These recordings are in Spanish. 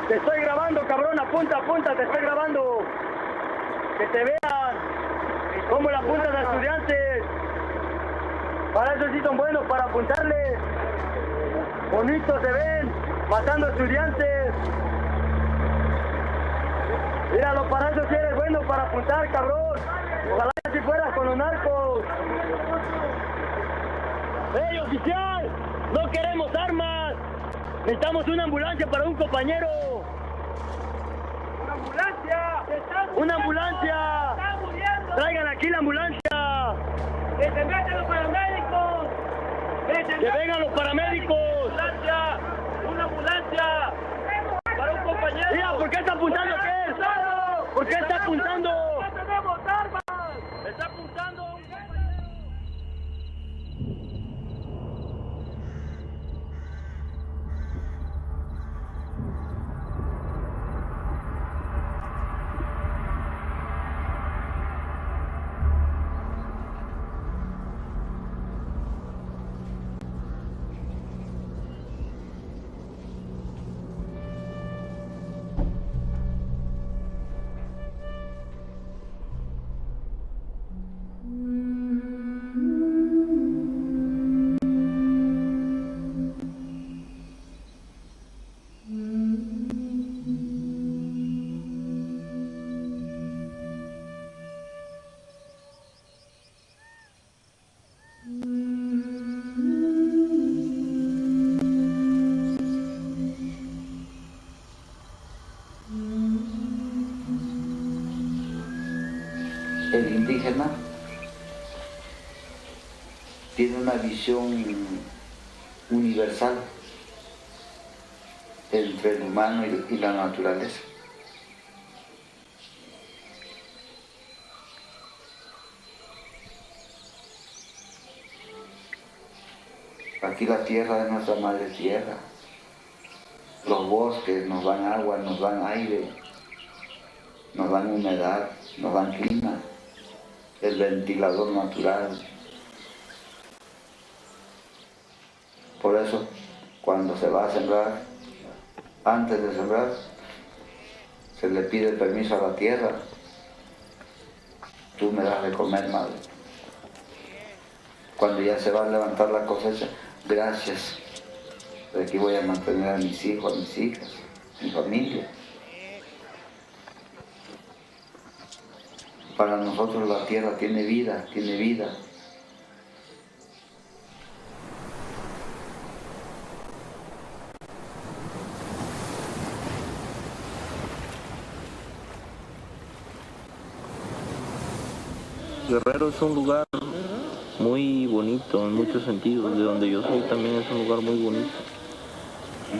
Te estoy grabando, cabrón, apunta, apunta, te estoy grabando. Que te vean cómo la apuntan a estudiantes. Para eso sí son buenos, para apuntarles. Bonitos se ven, matando estudiantes. Míralo, para eso sí eres bueno, para apuntar, cabrón. Ojalá que si fueras con los narcos. ¡Ey, oficial! ¡No queremos armas! Necesitamos una ambulancia para un compañero. ¡Una ambulancia! ¡Una ambulancia! ¡Está muriendo! ¡Traigan aquí la ambulancia! ¡Que se metan los paramédicos! ¡Que vengan los paramédicos! ¡Ambulancia! ¡Una ambulancia! ¡Para un compañero! Mira, ¿por qué está apuntando aquel? ¿Por qué está apuntando? ¡No tenemos armas! ¡Está apuntando a un compañero! El indígena tiene una visión universal entre el humano y la naturaleza. Aquí la tierra es nuestra madre tierra. Los bosques nos dan agua, nos dan aire, nos dan humedad, nos dan clima, el ventilador natural. Por eso, cuando se va a sembrar, antes de sembrar, se le pide permiso a la tierra. Tú me das de comer, madre. Cuando ya se va a levantar la cosecha, gracias. De aquí voy a mantener a mis hijos, a mis hijas, mi familia. Para nosotros la tierra tiene vida, tiene vida. Guerrero es un lugar muy bonito en muchos sentidos. De donde yo soy también es un lugar muy bonito.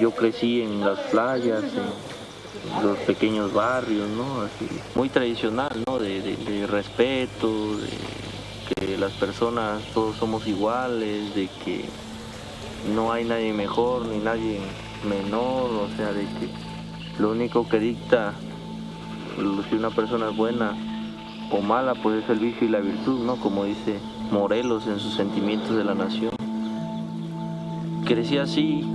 Yo crecí en las playas, en los pequeños barrios, ¿no? Así, muy tradicional, ¿no? De respeto, de que las personas todos somos iguales, de que no hay nadie mejor ni nadie menor, o sea, de que lo único que dicta si una persona es buena o mala, pues es el vicio y la virtud, ¿no? Como dice Morelos en sus Sentimientos de la Nación. Crecí así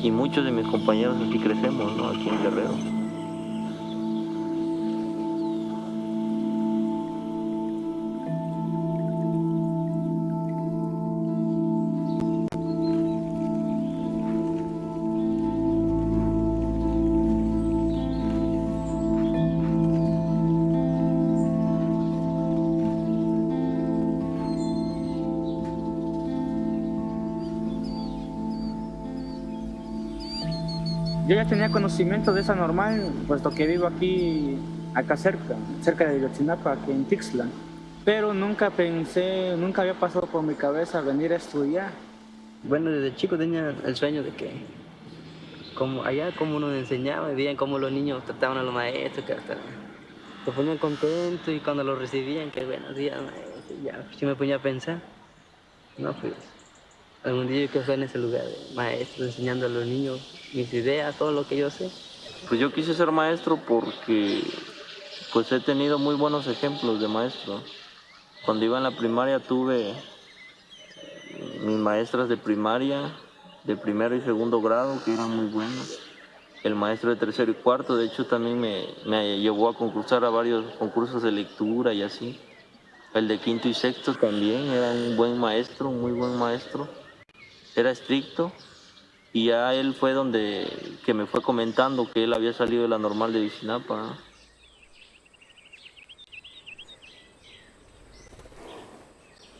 y muchos de mis compañeros aquí crecemos, ¿no? Aquí en Guerrero. Yo ya tenía conocimiento de esa normal, puesto que vivo aquí, acá cerca de Ayotzinapa, aquí en Tixla. Pero nunca había pasado por mi cabeza venir a estudiar. Bueno, desde chico tenía el sueño de que, como allá como nos enseñaba, veían cómo los niños trataban a los maestros, que hasta se ponían contentos, y cuando los recibían, que buenos días, maestro, ya, yo me ponía a pensar, no, pues, algún día yo quiero estar en ese lugar de maestro, enseñando a los niños mis ideas, todo lo que yo sé. Pues yo quise ser maestro porque pues he tenido muy buenos ejemplos de maestro. Cuando iba en la primaria tuve mis maestras de primaria, de primero y segundo grado, que eran muy buenas. El maestro de tercero y cuarto, de hecho, también me llevó a concursar a varios concursos de lectura y así. El de quinto y sexto también era un buen maestro, un muy buen maestro. Era estricto y ya él fue donde que me fue comentando que él había salido de la normal de Ayotzinapa.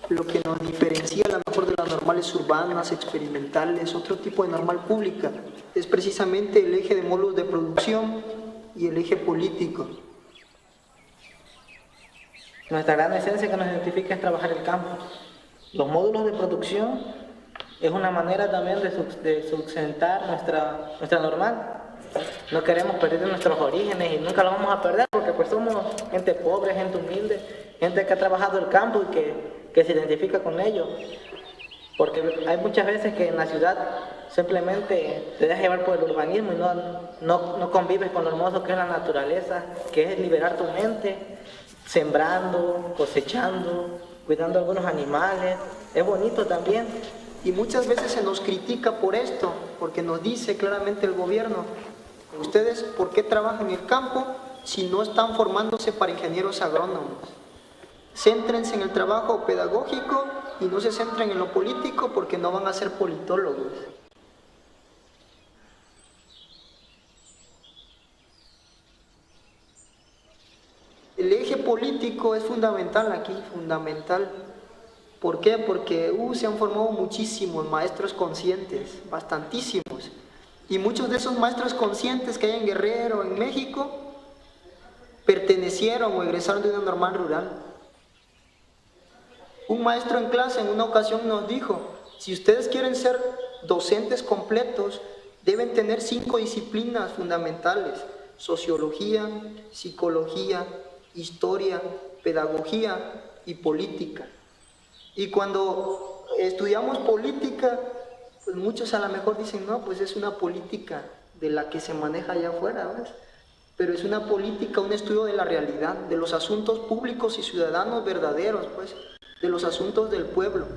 Lo que nos diferencia a lo mejor de las normales urbanas, experimentales, otro tipo de normal pública, es precisamente el eje de módulos de producción y el eje político. Nuestra gran esencia que nos identifica es trabajar el campo. Los módulos de producción es una manera también de sustentar nuestra normal. No queremos perder nuestros orígenes y nunca los vamos a perder porque pues somos gente pobre, gente humilde, gente que ha trabajado el campo y que se identifica con ello. Porque hay muchas veces que en la ciudad simplemente te dejas llevar por el urbanismo y no convives con lo hermoso que es la naturaleza, que es liberar tu mente, sembrando, cosechando, cuidando a algunos animales. Es bonito también. Y muchas veces se nos critica por esto, porque nos dice claramente el gobierno, ustedes, ¿por qué trabajan en el campo si no están formándose para ingenieros agrónomos? Céntrense en el trabajo pedagógico y no se centren en lo político porque no van a ser politólogos. El eje político es fundamental aquí, fundamental. ¿Por qué? Porque se han formado muchísimos maestros conscientes, bastantísimos. Y muchos de esos maestros conscientes que hay en Guerrero, en México, pertenecieron o egresaron de una normal rural. Un maestro en clase en una ocasión nos dijo, si ustedes quieren ser docentes completos, deben tener 5 disciplinas fundamentales: sociología, psicología, historia, pedagogía y política. Y cuando estudiamos política, pues muchos a lo mejor dicen, no, pues es una política de la que se maneja allá afuera, ¿ves? Pero es una política, un estudio de la realidad, de los asuntos públicos y ciudadanos verdaderos, pues, de los asuntos del pueblo.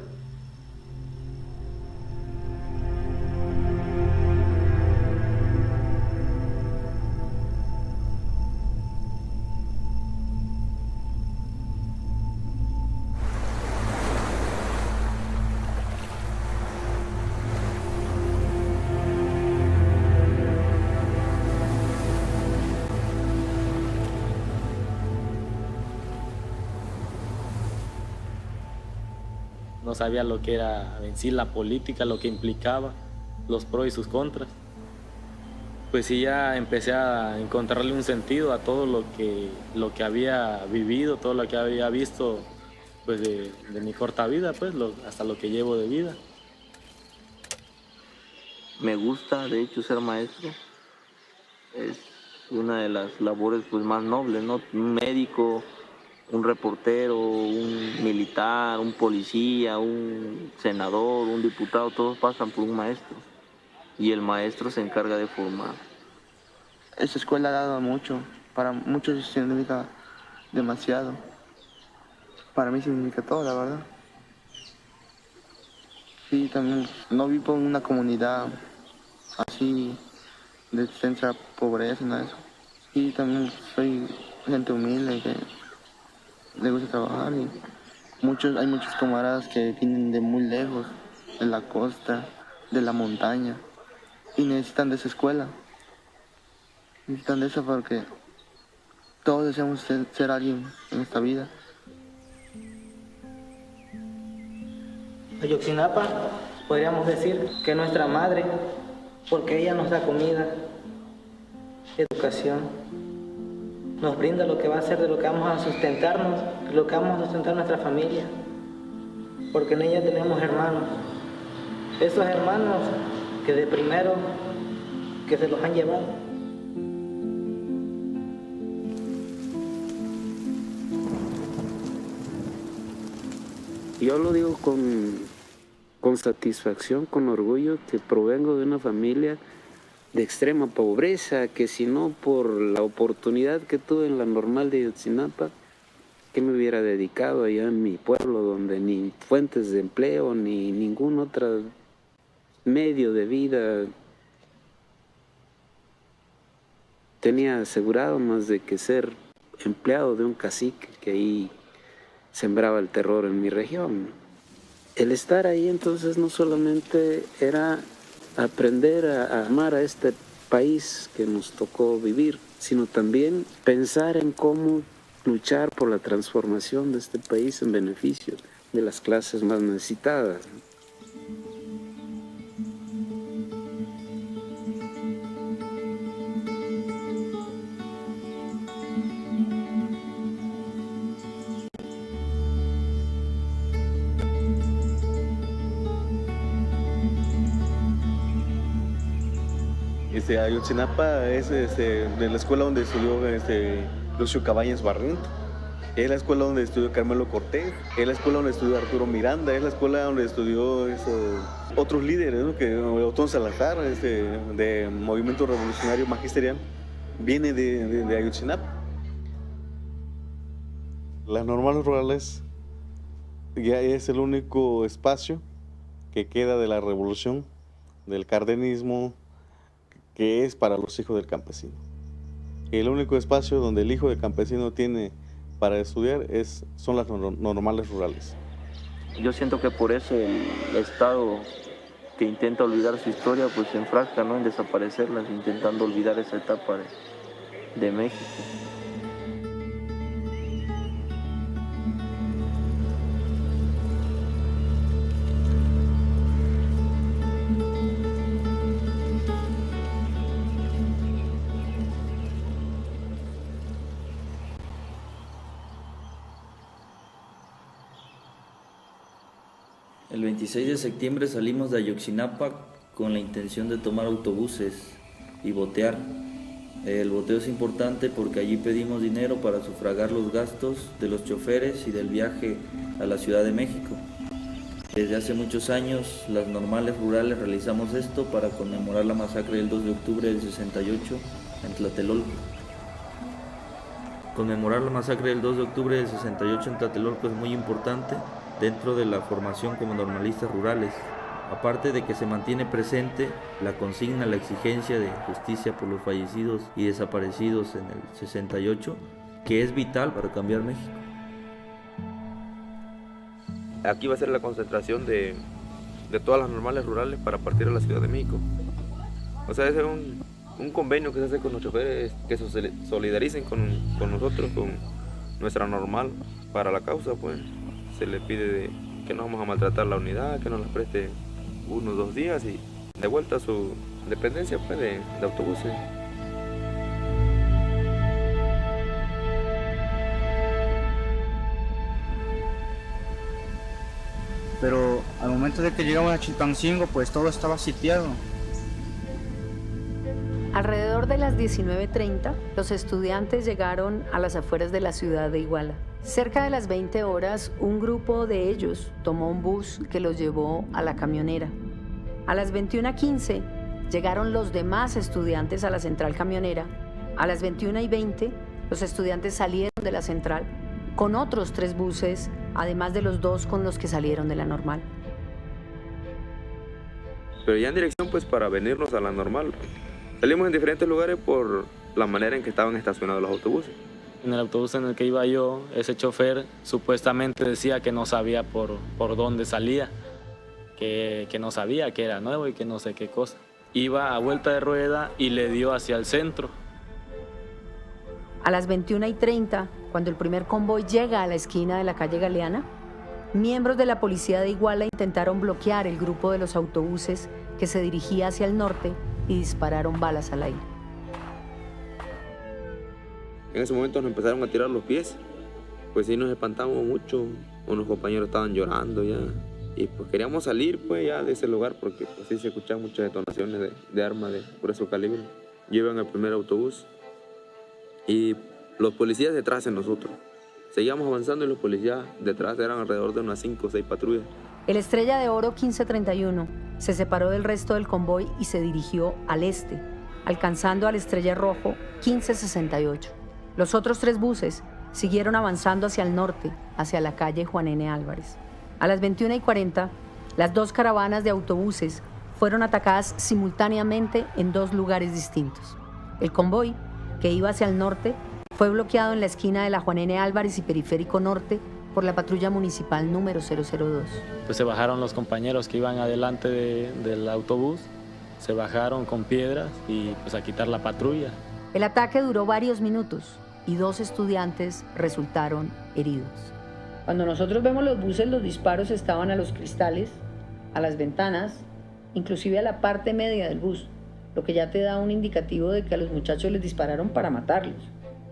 No sabía lo que era en sí la política, lo que implicaba, los pros y sus contras. Pues sí, ya empecé a encontrarle un sentido a todo lo que había vivido, todo lo que había visto pues de mi corta vida, pues hasta lo que llevo de vida. Me gusta, de hecho, ser maestro. Es una de las labores pues más nobles, ¿no? Un médico, un reportero, un militar, un policía, un senador, un diputado, todos pasan por un maestro. Y el maestro se encarga de formar. Esta escuela ha dado mucho, para muchos significa demasiado. Para mí significa todo, la verdad. Sí, también no vivo en una comunidad así de extensa pobreza, nada de eso. Sí, también soy gente humilde que le gusta trabajar y hay muchos camaradas que vienen de muy lejos, de la costa, de la montaña y necesitan de esa escuela. Necesitan de eso porque todos deseamos ser alguien en esta vida. Ayotzinapa, podríamos decir que es nuestra madre, porque ella nos da comida, educación, nos brinda lo que va a ser de lo que vamos a sustentarnos, de lo que vamos a sustentar nuestra familia, porque en ella tenemos hermanos, esos hermanos que de primero que se los han llevado. Yo lo digo con satisfacción, con orgullo, que provengo de una familia de extrema pobreza, que si no por la oportunidad que tuve en la normal de Ayotzinapa, ¿qué me hubiera dedicado allá en mi pueblo donde ni fuentes de empleo ni ningún otro medio de vida tenía asegurado más de que ser empleado de un cacique que ahí sembraba el terror en mi región? El estar ahí entonces no solamente era aprender a amar a este país que nos tocó vivir, sino también pensar en cómo luchar por la transformación de este país en beneficio de las clases más necesitadas. Ayotzinapa es de la escuela donde estudió Lucio Cabañas Barrento, es la escuela donde estudió Carmelo Cortés, es la escuela donde estudió Arturo Miranda, es la escuela donde estudió otros líderes, ¿no? Que Otón Salazar, de Movimiento Revolucionario Magisterial, viene de Ayotzinapa. Las normales rurales ya es el único espacio que queda de la revolución, del cardenismo, que es para los hijos del campesino. El único espacio donde el hijo del campesino tiene para estudiar son las normales rurales. Yo siento que por eso el Estado que intenta olvidar su historia, pues se enfrasca, ¿no?, en desaparecerlas, intentando olvidar esa etapa de México. El 26 de septiembre salimos de Ayotzinapa con la intención de tomar autobuses y botear. El boteo es importante porque allí pedimos dinero para sufragar los gastos de los choferes y del viaje a la Ciudad de México. Desde hace muchos años, las normales rurales realizamos esto para conmemorar la masacre del 2 de octubre del 68 en Tlatelolco. Conmemorar la masacre del 2 de octubre del 68 en Tlatelolco es muy importante dentro de la formación como normalistas rurales, aparte de que se mantiene presente la consigna, la exigencia de justicia por los fallecidos y desaparecidos en el 68, que es vital para cambiar México. Aquí va a ser la concentración de todas las normales rurales para partir a la Ciudad de México. O sea, es un convenio que se hace con los choferes que se solidaricen con nosotros, con nuestra normal para la causa, pues. Se le pide que no vamos a maltratar la unidad, que nos la preste 1 o 2 días y de vuelta a su dependencia, pues, de autobuses. Pero al momento de que llegamos a Chilpancingo, pues todo estaba sitiado. Alrededor de las 19:30, los estudiantes llegaron a las afueras de la ciudad de Iguala. Cerca de las 20 horas, un grupo de ellos tomó un bus que los llevó a la camionera. A las 21:15, llegaron los demás estudiantes a la central camionera. A las 21:20, los estudiantes salieron de la central con otros 3 buses, además de los 2 con los que salieron de la normal. Pero ya en dirección, pues, para venirnos a la normal. Salimos en diferentes lugares por la manera en que estaban estacionados los autobuses. En el autobús en el que iba yo, ese chofer supuestamente decía que no sabía por dónde salía, que no sabía que era nuevo y que no sé qué cosa. Iba a vuelta de rueda y le dio hacia el centro. A las 21:30, cuando el primer convoy llega a la esquina de la calle Galeana, miembros de la policía de Iguala intentaron bloquear el grupo de los autobuses que se dirigía hacia el norte y dispararon balas al aire. En ese momento nos empezaron a tirar los pies, pues sí nos espantamos mucho, unos compañeros estaban llorando ya, y pues queríamos salir pues ya de ese lugar porque pues sí se escuchaban muchas detonaciones de armas de grueso calibre. Llevan el primer autobús y los policías detrás de nosotros. Seguíamos avanzando y los policías detrás, eran alrededor de unas 5 o 6 patrullas. El Estrella de Oro 1531 se separó del resto del convoy y se dirigió al este, alcanzando al Estrella Rojo 1568. Los otros 3 buses siguieron avanzando hacia el norte, hacia la calle Juan N. Álvarez. A las 21:40, las dos caravanas de autobuses fueron atacadas simultáneamente en dos lugares distintos. El convoy, que iba hacia el norte, fue bloqueado en la esquina de la Juan N. Álvarez y Periférico Norte por la patrulla municipal número 002. Pues se bajaron los compañeros que iban adelante del autobús, se bajaron con piedras y pues a quitar la patrulla. El ataque duró varios minutos y 2 estudiantes resultaron heridos. Cuando nosotros vemos los buses, los disparos estaban a los cristales, a las ventanas, inclusive a la parte media del bus, lo que ya te da un indicativo de que a los muchachos les dispararon para matarlos.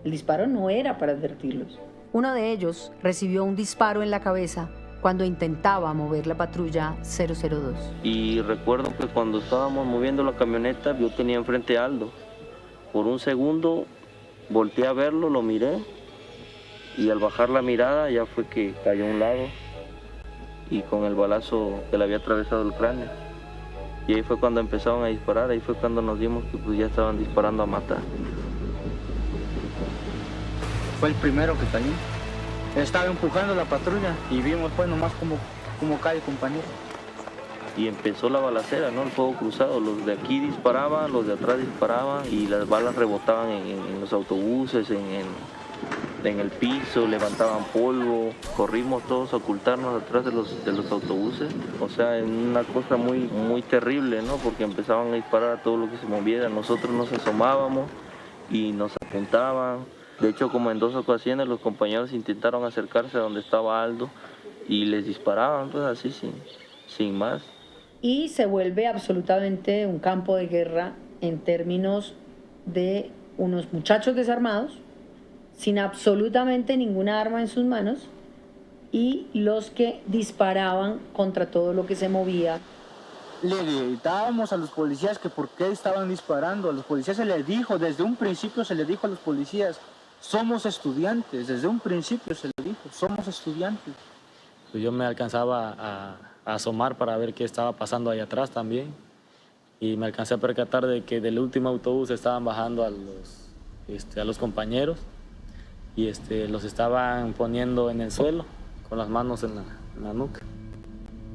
El disparo no era para advertirlos. Uno de ellos recibió un disparo en la cabeza cuando intentaba mover la patrulla 002. Y recuerdo que cuando estábamos moviendo la camioneta, yo tenía enfrente a Aldo. Por un segundo volteé a verlo, lo miré, y al bajar la mirada ya fue que cayó a un lado y con el balazo que le había atravesado el cráneo. Y ahí fue cuando empezaron a disparar, ahí fue cuando nos dimos que pues ya estaban disparando a matar. Fue el primero que cayó. Estaba empujando la patrulla y vimos pues nomás cómo cae el compañero. Y empezó la balacera, ¿no? El fuego cruzado. Los de aquí disparaban, los de atrás disparaban y las balas rebotaban en los autobuses, en el piso, levantaban polvo. Corrimos todos a ocultarnos atrás de los autobuses. O sea, es una cosa muy terrible, ¿no? Porque empezaban a disparar a todo lo que se moviera. Nosotros nos asomábamos y nos apuntaban. De hecho, como en 2 ocasiones los compañeros intentaron acercarse a donde estaba Aldo y les disparaban, pues así sin más. Y se vuelve absolutamente un campo de guerra en términos de unos muchachos desarmados, sin absolutamente ninguna arma en sus manos, y los que disparaban contra todo lo que se movía. Le gritábamos a los policías que por qué estaban disparando. A los policías se les dijo, desde un principio se les dijo a los policías, somos estudiantes, desde un principio se les dijo, somos estudiantes. Pues yo me alcanzaba a asomar para ver qué estaba pasando ahí atrás también, y me alcancé a percatar de que del último autobús estaban bajando a los compañeros y los estaban poniendo en el suelo con las manos en la nuca.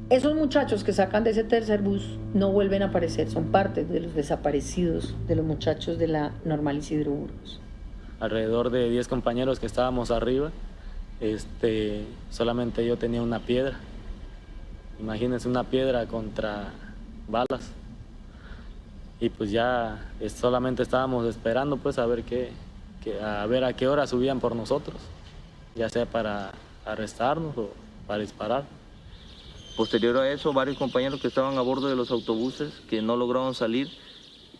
Esos muchachos que sacan de ese tercer bus no vuelven a aparecer, son parte de los desaparecidos de los muchachos de la Normal Isidro Burgos. Alrededor de 10 compañeros que estábamos arriba, solamente yo tenía una piedra. Imagínense una piedra contra balas. Y pues ya solamente estábamos esperando pues a ver a qué hora subían por nosotros, ya sea para arrestarnos o para disparar. Posterior a eso, varios compañeros que estaban a bordo de los autobuses que no lograron salir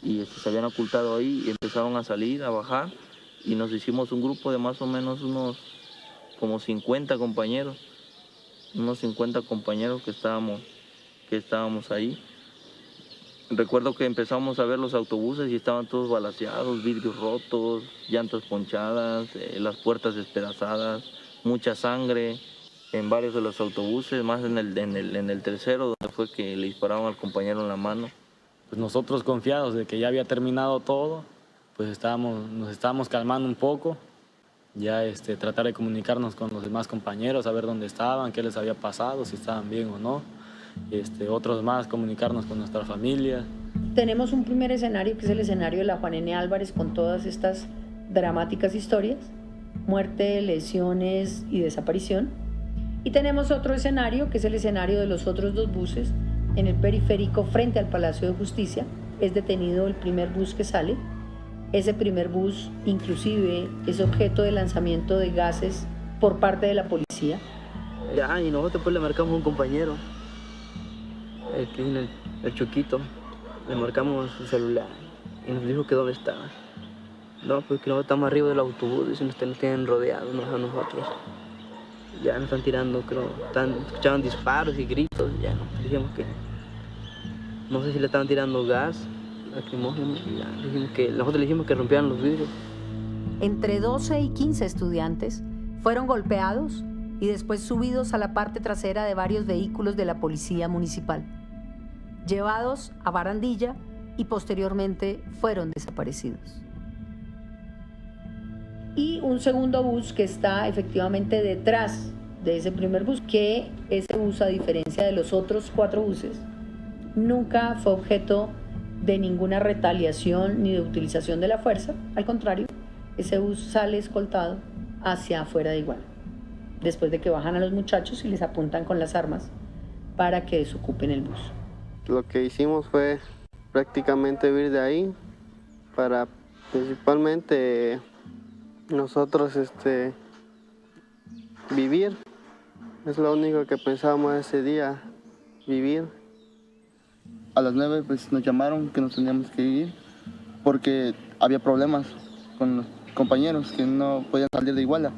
y se habían ocultado ahí y empezaron a salir, a bajar, y nos hicimos un grupo de más o menos unos como 50 compañeros, que estábamos ahí. Recuerdo que empezamos a ver los autobuses y estaban todos balaceados, vidrios rotos, llantas ponchadas, las puertas despedazadas, mucha sangre en varios de los autobuses, más en el tercero, donde fue que le dispararon al compañero en la mano. Pues nosotros confiados de que ya había terminado todo, pues nos estábamos calmando un poco, ya tratar de comunicarnos con los demás compañeros, a ver dónde estaban, qué les había pasado, si estaban bien o no. Otros más, comunicarnos con nuestra familia. Tenemos un primer escenario que es el escenario de la Juan N. Álvarez con todas estas dramáticas historias, muerte, lesiones y desaparición. Y tenemos otro escenario que es el escenario de los otros 2 buses en el periférico frente al Palacio de Justicia. Es detenido el primer bus que sale. Ese primer bus inclusive es objeto de lanzamiento de gases por parte de la policía. Ya, y nosotros pues le marcamos a un compañero, el Choquito, le marcamos su celular y nos dijo que dónde estaba. No, pues que nosotros estamos arriba del autobús y nos tienen rodeados a nosotros. Ya nos están tirando, escuchaban disparos y gritos, ya nos dijimos que no sé si le estaban tirando gas lacrimógeno, nosotros le dijimos que rompieran los vidrios. Entre 12 y 15 estudiantes fueron golpeados y después subidos a la parte trasera de varios vehículos de la policía municipal, llevados a Barandilla y posteriormente fueron desaparecidos. y un segundo bus que está efectivamente detrás de ese primer bus, que ese bus, a diferencia de los otros 4 buses, nunca fue objeto de ninguna retaliación ni de utilización de la fuerza. Al contrario, ese bus sale escoltado hacia afuera de Iguala, después de que bajan a los muchachos y les apuntan con las armas para que desocupen el bus. Lo que hicimos fue prácticamente huir de ahí para principalmente nosotros vivir. Es lo único que pensábamos ese día, vivir. A las 9 pues nos llamaron que nos teníamos que ir porque había problemas con los compañeros que no podían salir de Iguala.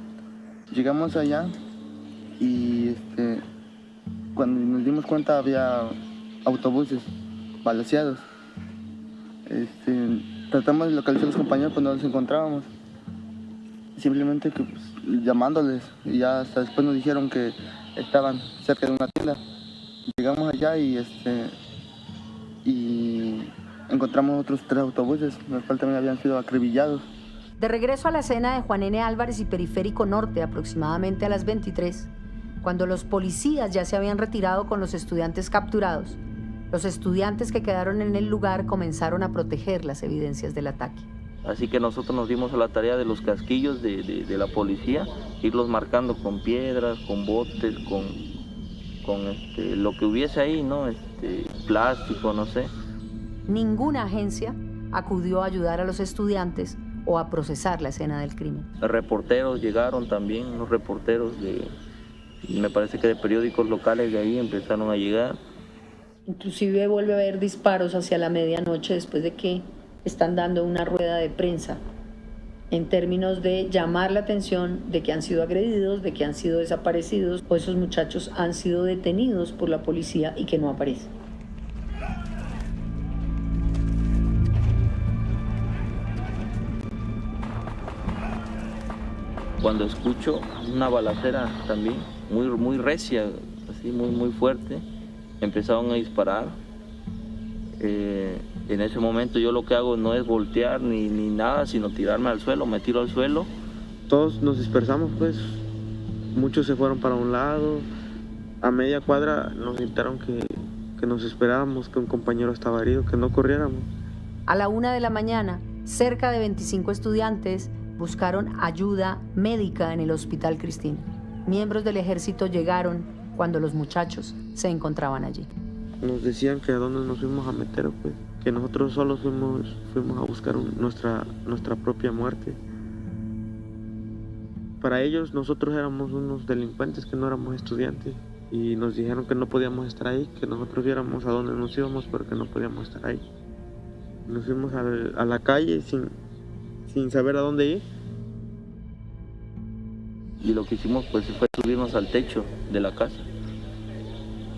Llegamos allá y cuando nos dimos cuenta había autobuses balaceados. Tratamos de localizar a los compañeros, pero no los encontrábamos. Simplemente que, llamándoles, y ya hasta después nos dijeron que estaban cerca de una tienda. Llegamos allá y encontramos otros 3 autobuses, los cuales también habían sido acribillados. De regreso a la escena de Juan N. Álvarez y Periférico Norte, aproximadamente a las 23, cuando los policías ya se habían retirado con los estudiantes capturados, los estudiantes que quedaron en el lugar comenzaron a proteger las evidencias del ataque. Así que nosotros nos dimos a la tarea de los casquillos de la policía, irlos marcando con piedras, con botes, con lo que hubiese ahí, ¿no? Plástico, no sé. Ninguna agencia acudió a ayudar a los estudiantes o a procesar la escena del crimen. Reporteros llegaron también, unos reporteros me parece que de periódicos locales de ahí empezaron a llegar. Inclusive vuelve a haber disparos hacia la medianoche después de que están dando una rueda de prensa en términos de llamar la atención de que han sido agredidos, de que han sido desaparecidos, o esos muchachos han sido detenidos por la policía y que no aparecen. Cuando escucho una balacera también, muy recia, así muy fuerte, empezaron a disparar. En ese momento yo lo que hago no es voltear ni nada, sino tirarme al suelo, me tiro al suelo. Todos nos dispersamos, pues, muchos se fueron para un lado. A media cuadra nos gritaron que nos esperáramos, que un compañero estaba herido, que no corriéramos. A la 1 de la mañana, cerca de 25 estudiantes buscaron ayuda médica en el Hospital Cristina. Miembros del ejército llegaron cuando los muchachos se encontraban allí. Nos decían que a dónde nos fuimos a meter, pues, que nosotros solos fuimos a buscar nuestra propia muerte. Para ellos nosotros éramos unos delincuentes, que no éramos estudiantes, y nos dijeron que no podíamos estar ahí, que nosotros viéramos a dónde nos íbamos, pero que no podíamos estar ahí. Nos fuimos a la calle sin saber a dónde ir. Y lo que hicimos pues fue subirnos al techo de la casa.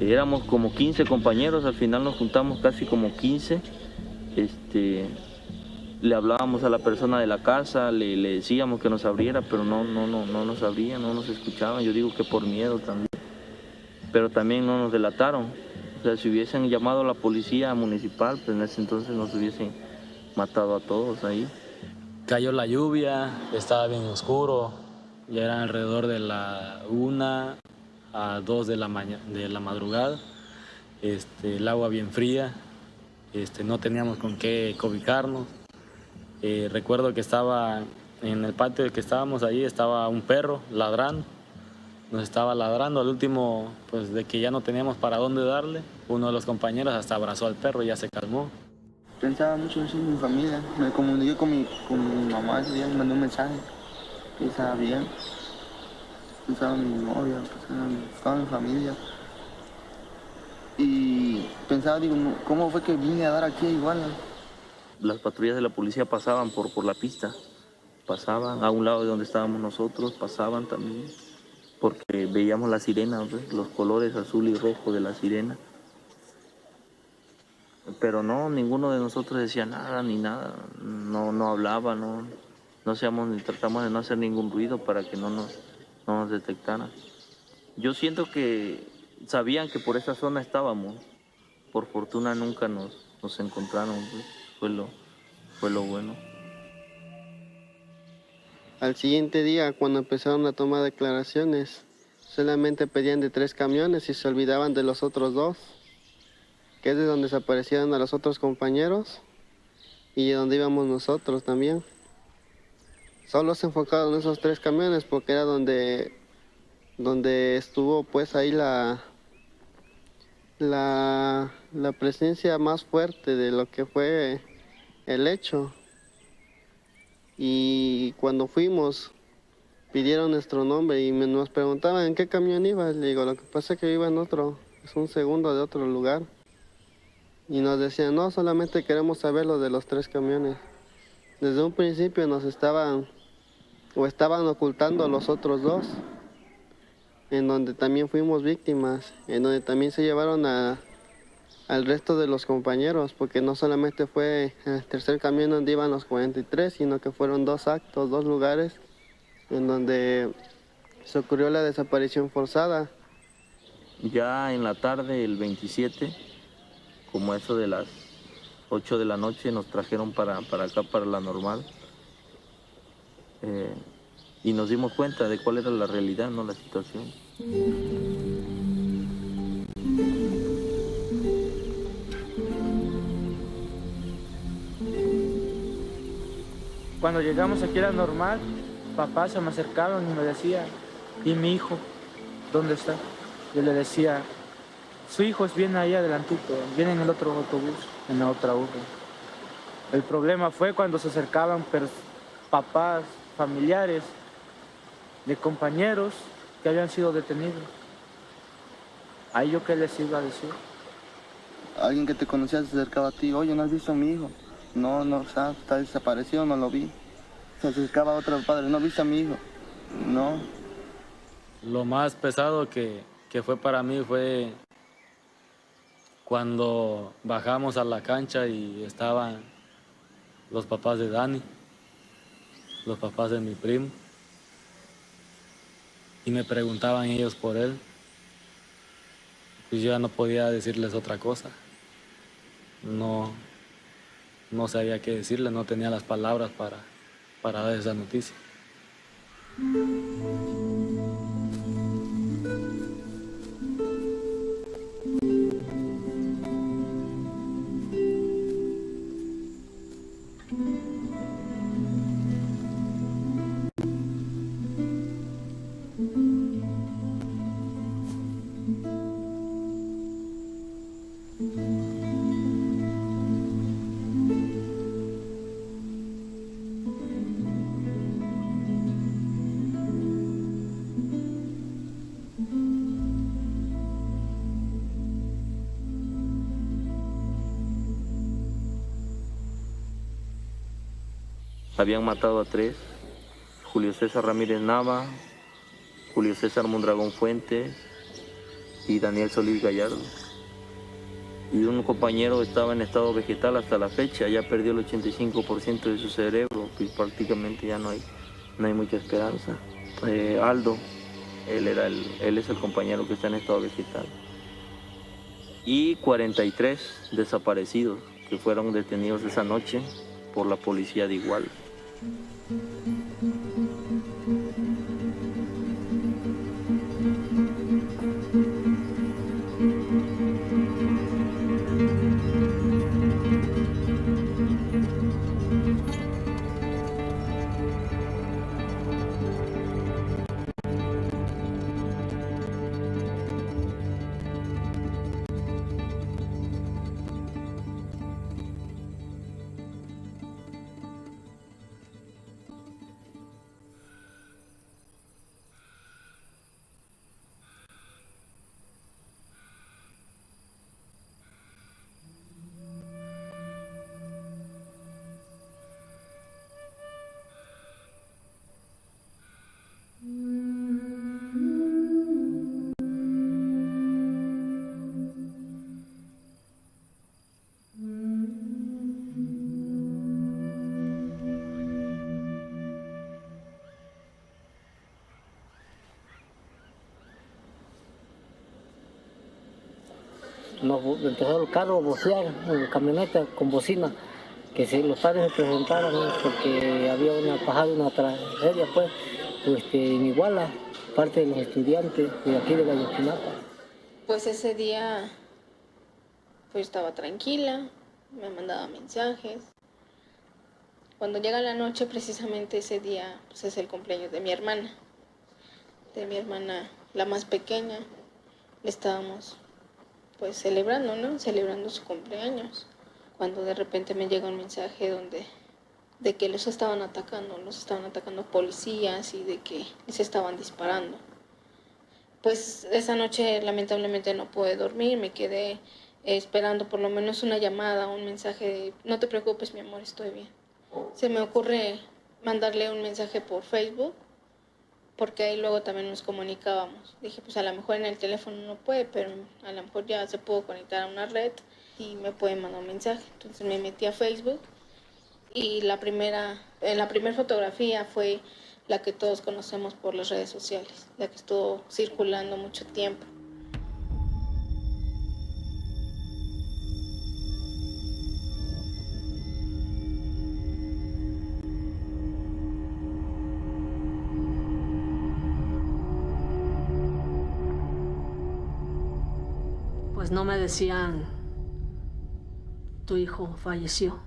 Éramos como 15 compañeros, al final nos juntamos casi como 15. Le hablábamos a la persona de la casa, le decíamos que nos abriera, pero no nos abría, no nos escuchaban. Yo digo que por miedo también. Pero también no nos delataron. O sea, si hubiesen llamado a la policía municipal, pues en ese entonces nos hubiesen matado a todos ahí. Cayó la lluvia, estaba bien oscuro, ya era alrededor de la 1 a 2 de la madrugada, el agua bien fría, no teníamos con qué cobijarnos. Recuerdo que estaba en el patio del que estábamos allí, estaba un perro ladrando, nos estaba ladrando. Al último, pues de que ya no teníamos para dónde darle, uno de los compañeros hasta abrazó al perro y ya se calmó. Pensaba mucho en mi familia, me comuniqué con mi mamá ese día, me mandó un mensaje, que estaba bien. Pensaba en mi novia, pensaba en mi familia. Y pensaba, digo, ¿cómo fue que vine a dar aquí a Iguala? Las patrullas de la policía pasaban por la pista, pasaban a un lado de donde estábamos nosotros, pasaban también, porque veíamos la sirena, ¿ves? Los colores azul y rojo de la sirena. Pero no, ninguno de nosotros decía nada, ni nada, no hablaba, no hacíamos ni tratamos de no hacer ningún ruido para que no nos detectaran. Yo siento que sabían que por esa zona estábamos, por fortuna nunca nos encontraron, pues, fue lo bueno. Al siguiente día, cuando empezaron a tomar declaraciones, solamente pedían de 3 camiones y se olvidaban de los otros 2, que es de donde desaparecieron a los otros compañeros y de donde íbamos nosotros también. Solo se enfocaron en esos 3 camiones porque era donde estuvo pues ahí la presencia más fuerte de lo que fue el hecho. Y cuando fuimos, pidieron nuestro nombre y nos preguntaban en qué camión ibas. Le digo, lo que pasa es que iba en otro, es un segundo de otro lugar. Y nos decían, no, solamente queremos saber lo de los 3 camiones. Desde un principio nos estaban ocultando los otros 2, en donde también fuimos víctimas, en donde también se llevaron al resto de los compañeros, porque no solamente fue el tercer camión donde iban los 43, sino que fueron 2 actos, 2 lugares en donde se ocurrió la desaparición forzada. Ya en la tarde, el 27, como eso de las 8 de la noche, nos trajeron para acá, para la normal. Y nos dimos cuenta de cuál era la realidad, no la situación. Cuando llegamos aquí a la normal, papás se me acercaron y me decían, ¿y mi hijo? ¿Dónde está? Yo le decía, su hijo viene ahí adelantito, viene en el otro autobús, en la otra urbe. El problema fue cuando se acercaban papás, familiares, de compañeros que habían sido detenidos. ¿Ahí yo qué les iba a decir? Alguien que te conocía se acercaba a ti, oye, ¿no has visto a mi hijo? No, está desaparecido, no lo vi. Se acercaba a otro padre, ¿no viste a mi hijo? No. Lo más pesado que fue para mí fue cuando bajamos a la cancha y estaban los papás de Dani, los papás de mi primo, y me preguntaban ellos por él. Pues yo ya no podía decirles otra cosa. No sabía qué decirles, no tenía las palabras para dar esa noticia. Habían matado a 3, Julio César Ramírez Nava, Julio César Mondragón Fuentes y Daniel Solís Gallardo. Y un compañero estaba en estado vegetal hasta la fecha, ya perdió el 85% de su cerebro, pues prácticamente ya no hay mucha esperanza. Aldo, él es el compañero que está en estado vegetal. Y 43 desaparecidos que fueron detenidos esa noche por la policía de Iguala. Nos empezó el carro a vocear, en la camioneta con bocina. que los padres se presentaran, ¿no? Porque había pasado una tragedia pues, en Iguala, parte de los estudiantes de aquí de Ayotzinapa. Pues ese día pues estaba tranquila, me mandaba mensajes. Cuando llega la noche, precisamente ese día, pues es el cumpleaños de mi hermana, la más pequeña. Le estábamos pues celebrando, ¿no? Celebrando su cumpleaños. Cuando de repente me llega un mensaje de que los estaban atacando policías y de que les estaban disparando. Pues esa noche lamentablemente no pude dormir, me quedé esperando por lo menos una llamada, un mensaje de no te preocupes mi amor, estoy bien. Se me ocurre mandarle un mensaje por Facebook, porque ahí luego también nos comunicábamos. Dije, pues a lo mejor en el teléfono no puede, pero a lo mejor ya se puede conectar a una red y me puede mandar un mensaje. Entonces me metí a Facebook y en la primera fotografía fue la que todos conocemos por las redes sociales, la que estuvo circulando mucho tiempo. Pues no me decían, tu hijo falleció.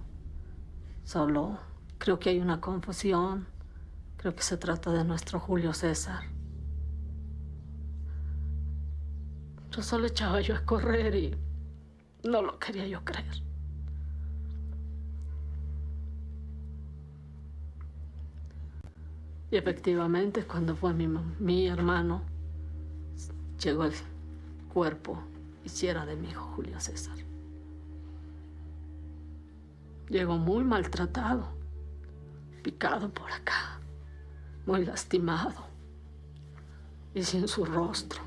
Solo creo que hay una confusión. Creo que se trata de nuestro Julio César. Yo solo echaba yo a correr y no lo quería yo creer. Y efectivamente, cuando fue mi hermano, llegó el cuerpo y sí era de mi hijo Julio César. Llegó muy maltratado, picado por acá, muy lastimado y sin su rostro.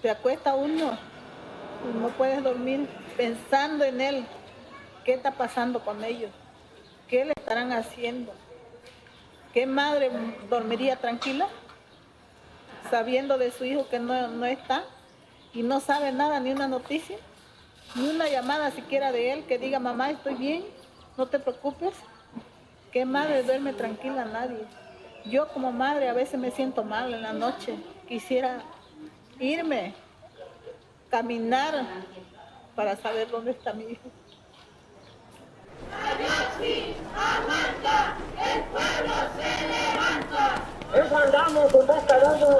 Se acuesta uno y no puedes dormir pensando en él. ¿Qué está pasando con ellos? ¿Qué le estarán haciendo? ¿Qué madre dormiría tranquila sabiendo de su hijo que no está y no sabe nada, ni una noticia, ni una llamada siquiera de él que diga, mamá, estoy bien, no te preocupes? ¿Qué madre duerme tranquila? Nadie. Yo como madre a veces me siento mal en la noche. Quisiera irme, caminar para saber dónde está mi hijo. ¡Aguanta! ¡El pueblo se levanta! Eso andamos, con más cagando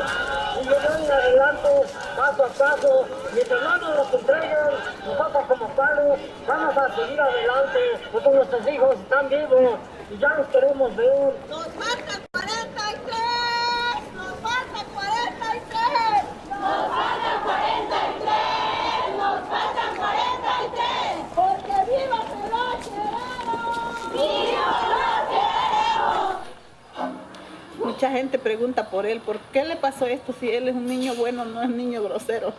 y llevando adelante, paso a paso. Mientras no nos los entreguen, nosotros como padres vamos a seguir adelante, porque nuestros hijos están vivos y ya los queremos ver. ¡Nos faltan 43! ¡Nos faltan 43! ¡Nos faltan 43! ¡Nos faltan 43! ¡Porque viva Pelón! ¡Viva Pelón! Mucha gente pregunta por él, ¿por qué le pasó esto si él es un niño bueno, no es un niño grosero?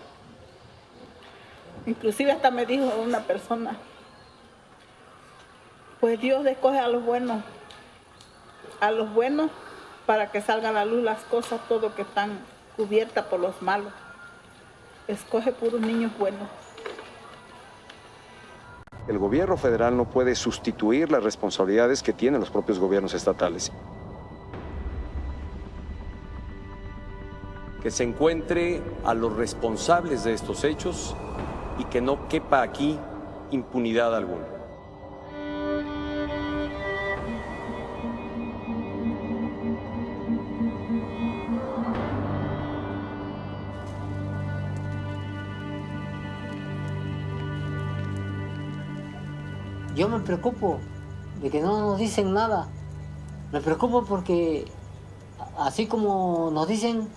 Inclusive hasta me dijo una persona, pues Dios escoge a los buenos para que salgan a la luz las cosas, todo que están cubiertas por los malos. Escoge puros niños buenos. El gobierno federal no puede sustituir las responsabilidades que tienen los propios gobiernos estatales. Que se encuentre a los responsables de estos hechos y que no quepa aquí impunidad alguna. Yo me preocupo de que no nos dicen nada. Me preocupo porque así como nos dicen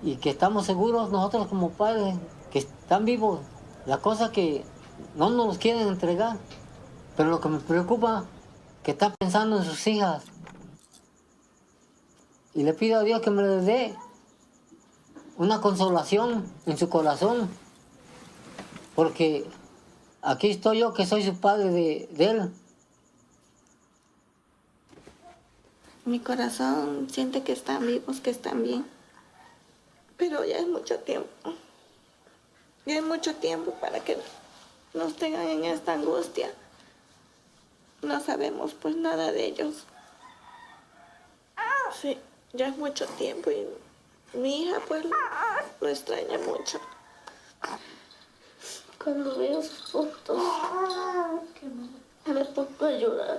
y que estamos seguros nosotros como padres que están vivos, la cosa que no nos los quieren entregar. Pero lo que me preocupa que está pensando en sus hijas. Y le pido a Dios que me les dé una consolación en su corazón. Porque aquí estoy yo que soy su padre de él. Mi corazón siente que están vivos, que están bien. Pero ya es mucho tiempo. Ya es mucho tiempo para que nos tengan en esta angustia. No sabemos pues nada de ellos. Sí, ya es mucho tiempo y mi hija pues lo extraña mucho. Cuando veo sus fotos, me pongo a llorar.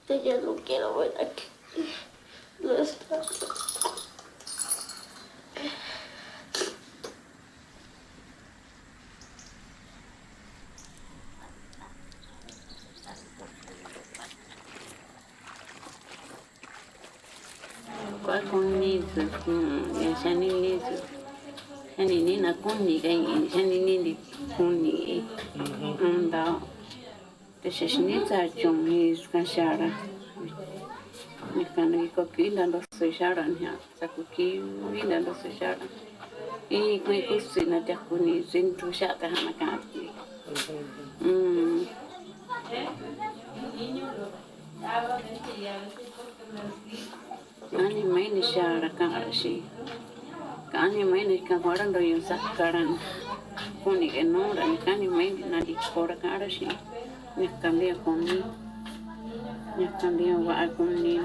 Ya no quiero ver aquí. Lo extraño. Nina kuni gai shani nindi kuni anda teshni ta chumi skashara nikana ko kila ndo seshara nya sakuki wila ndo seshara I kui kusina ta kuni sintu shata hanaka ani maini shara karashi kani maini kawaran do yung sakaran kuni enora ni kani maini na di kora karashi nikambia kuni nikambia wa kuni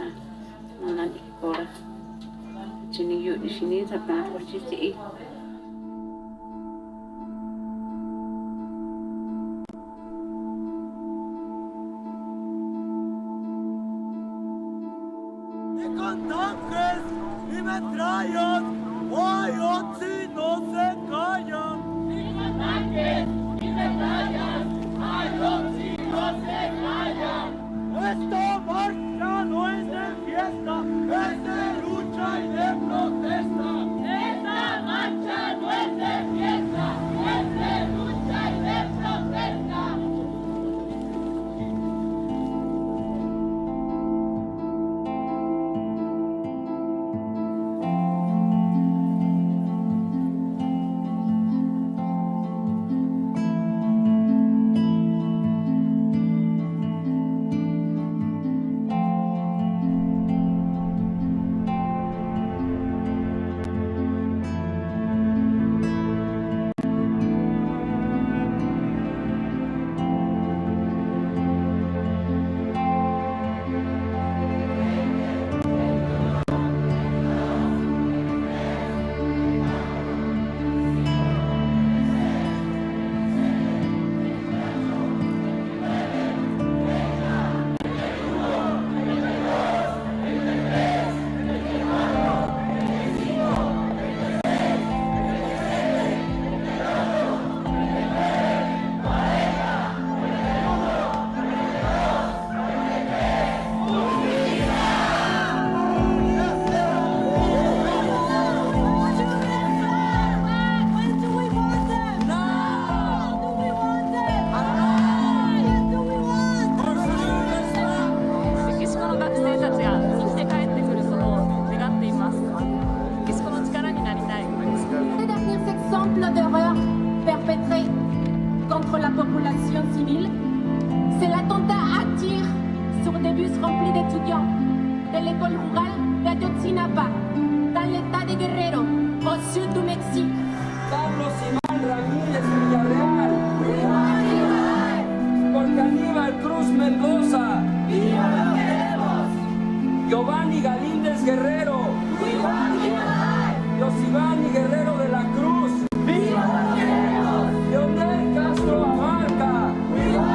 na di kora chini yu shini sa kan por chiti Con tanques y metrallas, Ayotzi no se callan. Con tanques y metrallas, Ayotzi no se callan. Esta marcha no es de fiesta, es de lucha y de protesta. Esta marcha no es de fiesta, es de lucha y de protesta. d'horreur perpétrés contre la population civile, c'est l'attentat à tir sur des bus remplis d'étudiants de l'école rurale d'Ayotzinapa, dans l'état de Guerrero, au sud du Mexique. Carlos Iván Ramírez Villarreal. Por Aníbal Cruz Mendoza. ¡Viva lo queremos! Giovanni Galíndez Guerrero. ¡Viva! Josivani Guerrero de la Cruz. ¡Viva lo queremos! Leonel Castro Abarca. ¡Viva!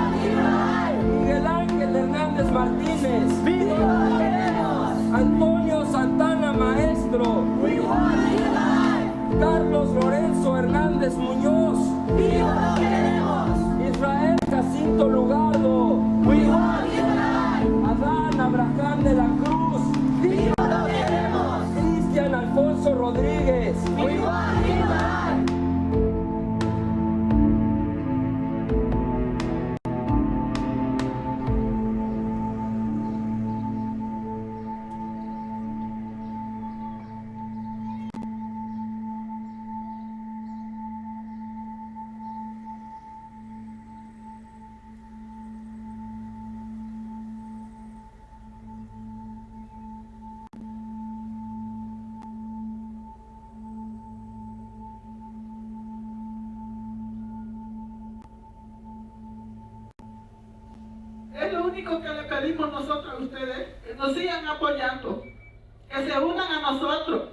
Miguel Ángel Hernández Martínez. ¡Viva lo queremos! Antonio Santana Maestro. ¡Viva! Carlos Lorenzo Hernández Muñoz. ¡Viva lo queremos! Israel Jacinto Lugardo. ¡Viva! Adán Abraham de la Cruz. ¡Viva lo queremos! Cristian Alfonso Rodríguez. ¡Viva! único que le pedimos nosotros a ustedes, que nos sigan apoyando, que se unan a nosotros,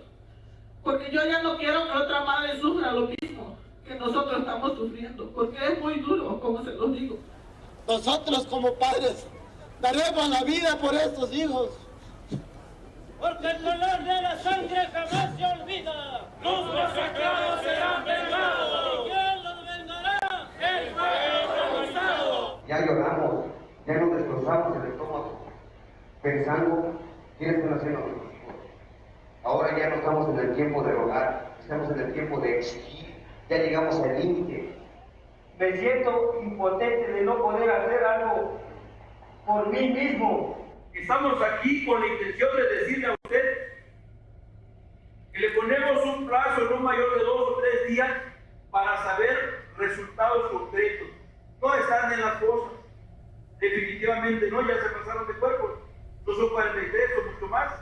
porque yo ya no quiero que otra madre sufra lo mismo que nosotros estamos sufriendo, porque es muy duro, como se los digo. Nosotros como padres daremos la vida por estos hijos. Porque el color de la sangre jamás se olvida. Los masacrados serán vengados. ¿Y quién los vengará? El pueblo cansado. Ya lloramos, ya nos destrozamos el estómago, pensando quiénes están haciendo nuestros hijos. Ahora ya no estamos en el tiempo de rogar, estamos en el tiempo de exigir. Ya llegamos al límite. Me siento impotente de no poder hacer algo por mí mismo. Estamos aquí con la intención de decirle a usted que le ponemos un plazo no mayor de 2 o 3 días para saber resultados concretos. No están en las cosas. Definitivamente no, ya se pasaron de cuerpos. No son 43 o mucho más.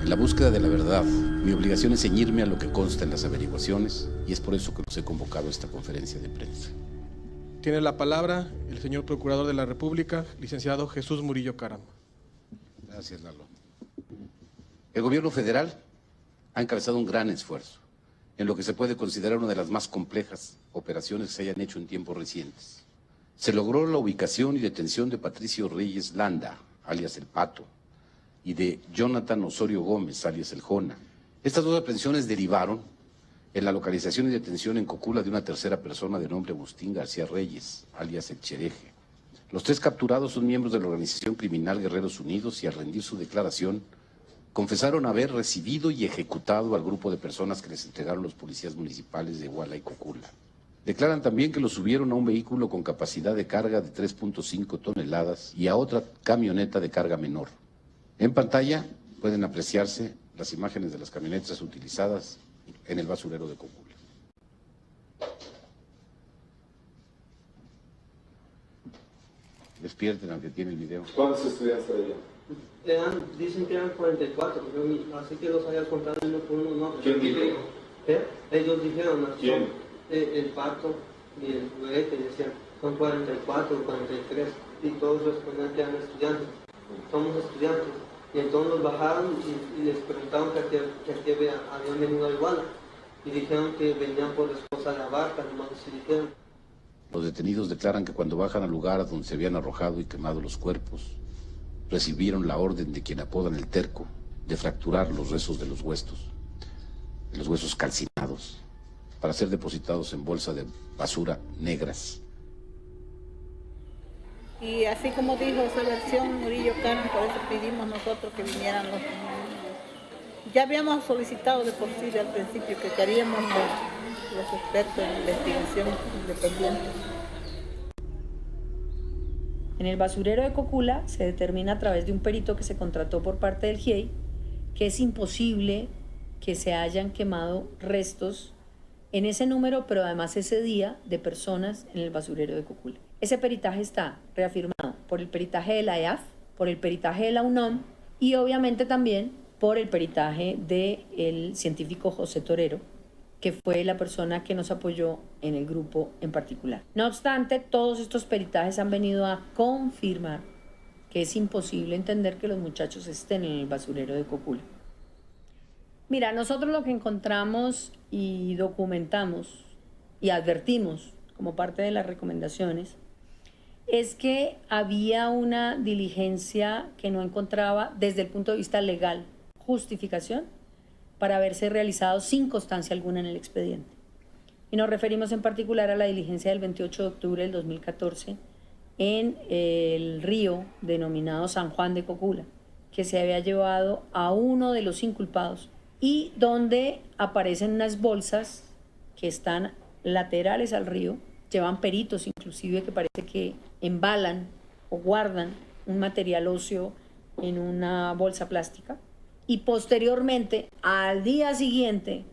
En la búsqueda de la verdad, mi obligación es ceñirme a lo que consta en las averiguaciones y es por eso que los he convocado a esta conferencia de prensa. Tiene la palabra el señor Procurador de la República, licenciado Jesús Murillo Caram. Gracias, Lalo. El gobierno federal ha encabezado un gran esfuerzo en lo que se puede considerar una de las más complejas operaciones que se hayan hecho en tiempos recientes. Se logró la ubicación y detención de Patricio Reyes Landa, alias El Pato, y de Jonathan Osorio Gómez, alias El Jona. Estas 2 aprehensiones derivaron en la localización y detención en Cocula de una tercera persona de nombre Agustín García Reyes, alias El Chereje. Los 3 capturados son miembros de la organización criminal Guerreros Unidos y al rendir su declaración, confesaron haber recibido y ejecutado al grupo de personas que les entregaron los policías municipales de Iguala y Cocula. Declaran también que los subieron a un vehículo con capacidad de carga de 3.5 toneladas y a otra camioneta de carga menor. En pantalla pueden apreciarse las imágenes de las camionetas utilizadas en el basurero de Cocula. Despierten al que tiene el video. ¿Cuántos estudiantes había? Dicen que eran 44, así que los había contado uno por uno. No, ¿quién dijo? Ellos dijeron, ¿quién? El Pato y el Juguete decían, son 44, 43, y todos respondían que eran estudiantes. Somos estudiantes. Y entonces los bajaron y les preguntaron que aquí habían venido a Iguala. Y dijeron que venían por la esposa de la barca, nomás así dijeron. Los detenidos declaran que cuando bajan al lugar a donde se habían arrojado y quemado los cuerpos, recibieron la orden de quien apodan el Terco de fracturar los restos de los huesos calcinados, para ser depositados en bolsas de basura negras. Y así como dijo esa versión Murillo Caram, por eso pedimos nosotros que vinieran los... Ya habíamos solicitado de por sí al principio que queríamos los expertos en investigación independientes. En el basurero de Cocula se determina a través de un perito que se contrató por parte del GIEI que es imposible que se hayan quemado restos en ese número, pero además ese día, de personas en el basurero de Cocula. Ese peritaje está reafirmado por el peritaje de la EAF, por el peritaje de la UNOM y obviamente también por el peritaje del científico José Torero, que fue la persona que nos apoyó en el grupo en particular. No obstante, todos estos peritajes han venido a confirmar que es imposible entender que los muchachos estén en el basurero de Cocula. Mira, nosotros lo que encontramos y documentamos y advertimos como parte de las recomendaciones es que había una diligencia que no encontraba desde el punto de vista legal justificación para haberse realizado sin constancia alguna en el expediente. Y nos referimos en particular a la diligencia del 28 de octubre del 2014 en el río denominado San Juan de Cocula, que se había llevado a uno de los inculpados y donde aparecen unas bolsas que están laterales al río, llevan peritos inclusive que parece que embalan o guardan un material óseo en una bolsa plástica. Y posteriormente, al día siguiente,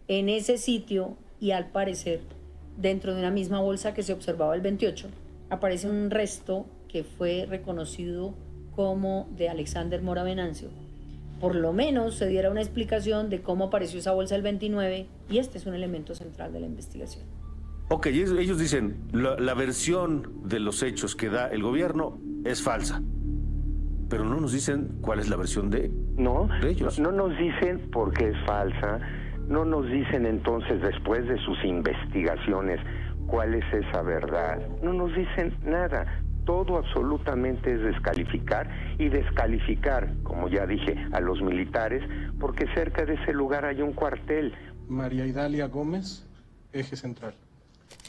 en ese sitio y al parecer dentro de una misma bolsa que se observaba el 28, aparece un resto que fue reconocido como de Alexander Mora Venancio. Por lo menos se diera una explicación de cómo apareció esa bolsa el 29 y este es un elemento central de la investigación. Ok, ellos dicen, la versión de los hechos que da el gobierno es falsa, pero no nos dicen cuál es la versión de ellos. No nos dicen por qué es falsa, no nos dicen entonces después de sus investigaciones cuál es esa verdad, no nos dicen nada. Todo absolutamente es descalificar y descalificar, como ya dije, a los militares, porque cerca de ese lugar hay un cuartel. María Idalia Gómez, Eje Central.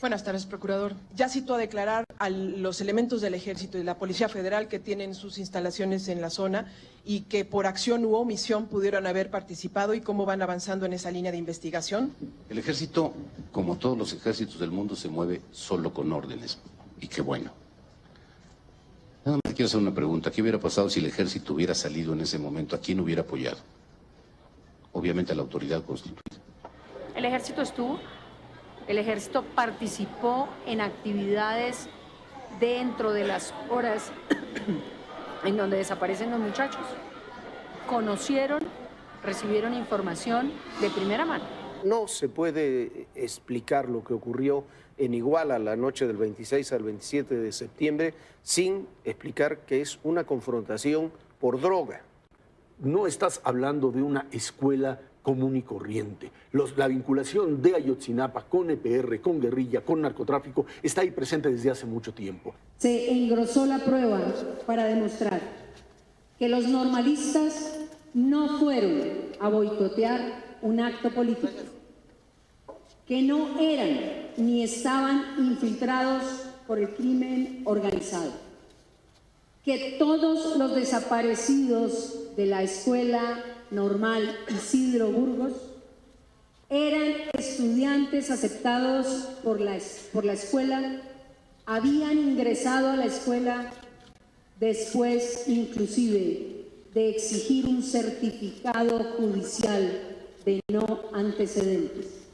Buenas tardes, procurador. Ya citó a declarar a los elementos del Ejército y de la Policía Federal que tienen sus instalaciones en la zona y que por acción u omisión pudieron haber participado y cómo van avanzando en esa línea de investigación. El ejército, como todos los ejércitos del mundo, se mueve solo con órdenes. Y qué bueno. Nada más quiero hacer una pregunta. ¿Qué hubiera pasado si el ejército hubiera salido en ese momento? ¿A quién hubiera apoyado? Obviamente a la autoridad constituida. El ejército estuvo, el ejército participó en actividades dentro de las horas en donde desaparecen los muchachos. Conocieron, recibieron información de primera mano. No se puede explicar lo que ocurrió en Iguala la noche del 26 al 27 de septiembre sin explicar que es una confrontación por droga. No estás hablando de una escuela común y corriente. La vinculación de Ayotzinapa con EPR, con guerrilla, con narcotráfico, está ahí presente desde hace mucho tiempo. Se engrosó la prueba para demostrar que los normalistas no fueron a boicotear un acto político, que no eran ni estaban infiltrados por el crimen organizado, que todos los desaparecidos de la escuela normal Isidro Burgos eran estudiantes aceptados por la escuela, habían ingresado a la escuela después inclusive de exigir un certificado judicial de no antecedentes.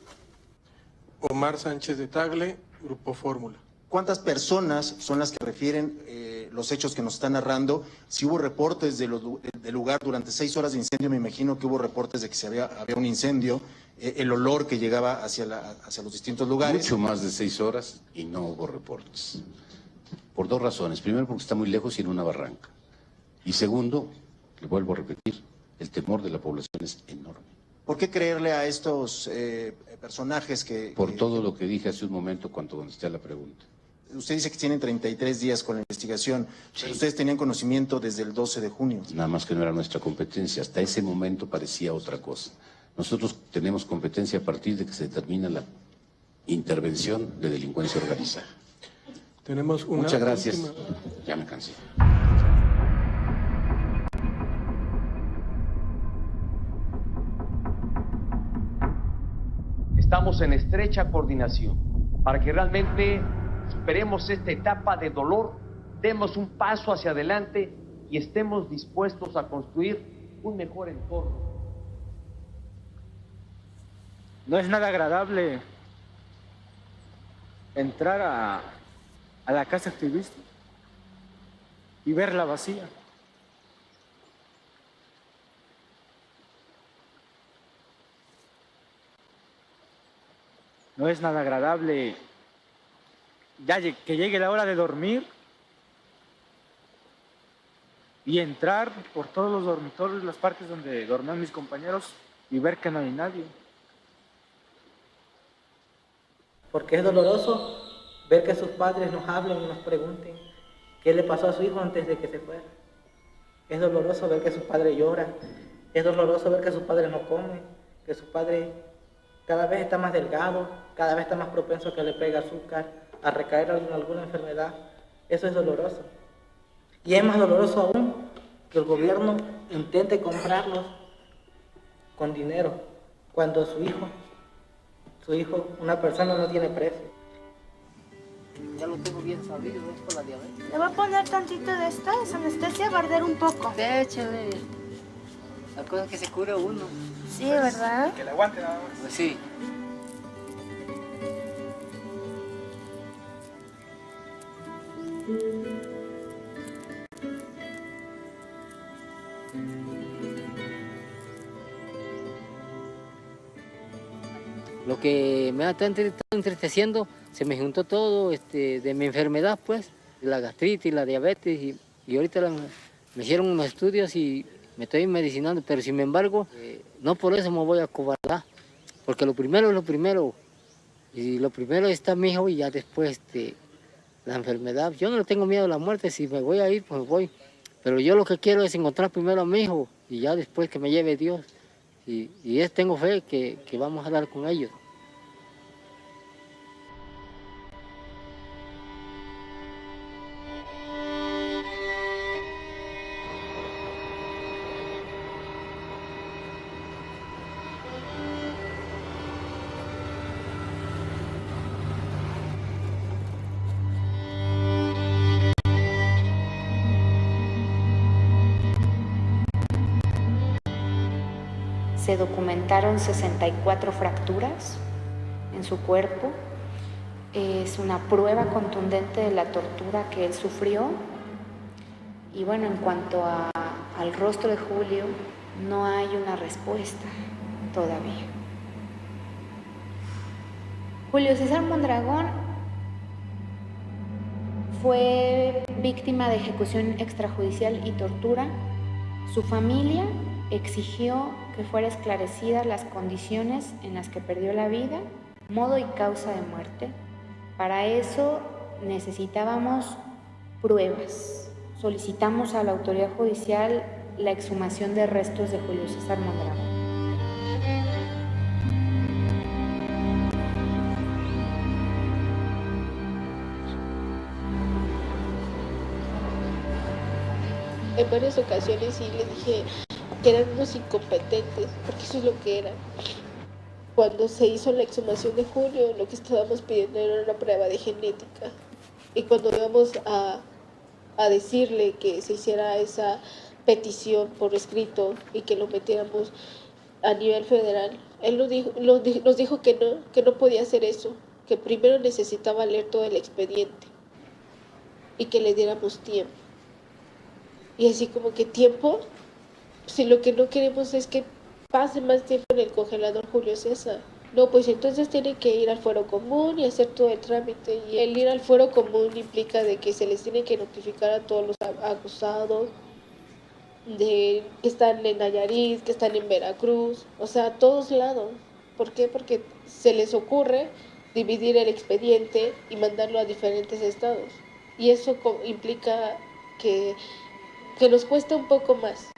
Omar Sánchez de Tagle, Grupo Fórmula. ¿Cuántas personas son las que refieren los hechos que nos están narrando? Si hubo reportes del lugar durante 6 horas de incendio, me imagino que hubo reportes de que había un incendio, el olor que llegaba hacia los distintos lugares. Mucho más de 6 horas y no hubo reportes. Por 2 razones. Primero, porque está muy lejos y en una barranca. Y segundo, le vuelvo a repetir, el temor de la población es enorme. ¿Por qué creerle a estos personajes que... Por todo lo que dije hace un momento cuando contesté a la pregunta. Usted dice que tienen 33 días con la investigación, pero ustedes tenían conocimiento desde el 12 de junio. Nada más que no era nuestra competencia. Hasta ese momento parecía otra cosa. Nosotros tenemos competencia a partir de que se determina la intervención de delincuencia organizada. Tenemos una Muchas gracias. última... Ya me cansé. Estamos en estrecha coordinación para que realmente superemos esta etapa de dolor, demos un paso hacia adelante y estemos dispuestos a construir un mejor entorno. No es nada agradable entrar a la casa activista y verla vacía. No es nada agradable ya que llegue la hora de dormir y entrar por todos los dormitorios, las partes donde dormían mis compañeros y ver que no hay nadie. Porque es doloroso ver que sus padres nos hablen y nos pregunten qué le pasó a su hijo antes de que se fuera. Es doloroso ver que su padre llora, es doloroso ver que su padre no come, que su padre cada vez está más delgado, cada vez está más propenso a que le pegue azúcar, a recaer en alguna enfermedad. Eso es doloroso. Y es más doloroso aún que el gobierno intente comprarlos con dinero, cuando su hijo, una persona no tiene precio. Ya lo tengo bien sabido, es por la diabetes. Le voy a poner tantito de esta, esa anestesia, va a arder un poco. Échale. La cosa es que se cure uno. Sí, ¿verdad? Que le aguante nada más. Pues sí. Lo que me da tanta entristeciendo, se me juntó todo de mi enfermedad, pues, la gastritis, la diabetes, y ahorita me hicieron unos estudios y me estoy medicinando, pero sin embargo, no por eso me voy a acobardar, porque lo primero es lo primero, y lo primero está mi hijo y ya después la enfermedad. Yo no le tengo miedo a la muerte, si me voy a ir, pues voy, pero yo lo que quiero es encontrar primero a mi hijo y ya después que me lleve Dios, y tengo fe que vamos a dar con ellos. Se documentaron 64 fracturas en su cuerpo. Es una prueba contundente de la tortura que él sufrió. Y bueno, en cuanto al rostro de Julio, no hay una respuesta todavía. Julio César Mondragón fue víctima de ejecución extrajudicial y tortura. Su familia exigió que fuera esclarecidas las condiciones en las que perdió la vida, modo y causa de muerte. Para eso necesitábamos pruebas. Solicitamos a la autoridad judicial la exhumación de restos de Julio César Mondragón. En varias ocasiones sí le dije que eran unos incompetentes, porque eso es lo que eran. Cuando se hizo la exhumación de Julio, lo que estábamos pidiendo era una prueba de genética. Y cuando íbamos a decirle que se hiciera esa petición por escrito y que lo metiéramos a nivel federal, él nos dijo que no podía hacer eso, que primero necesitaba leer todo el expediente y que le diéramos tiempo. Y así como que tiempo, si lo que no queremos es que pase más tiempo en el congelador Julio César. No, pues entonces tiene que ir al fuero común y hacer todo el trámite. Y el ir al fuero común implica de que se les tiene que notificar a todos los acusados, de que están en Nayarit, que están en Veracruz, o sea, a todos lados. ¿Por qué? Porque se les ocurre dividir el expediente y mandarlo a diferentes estados. Y eso implica que nos cuesta un poco más.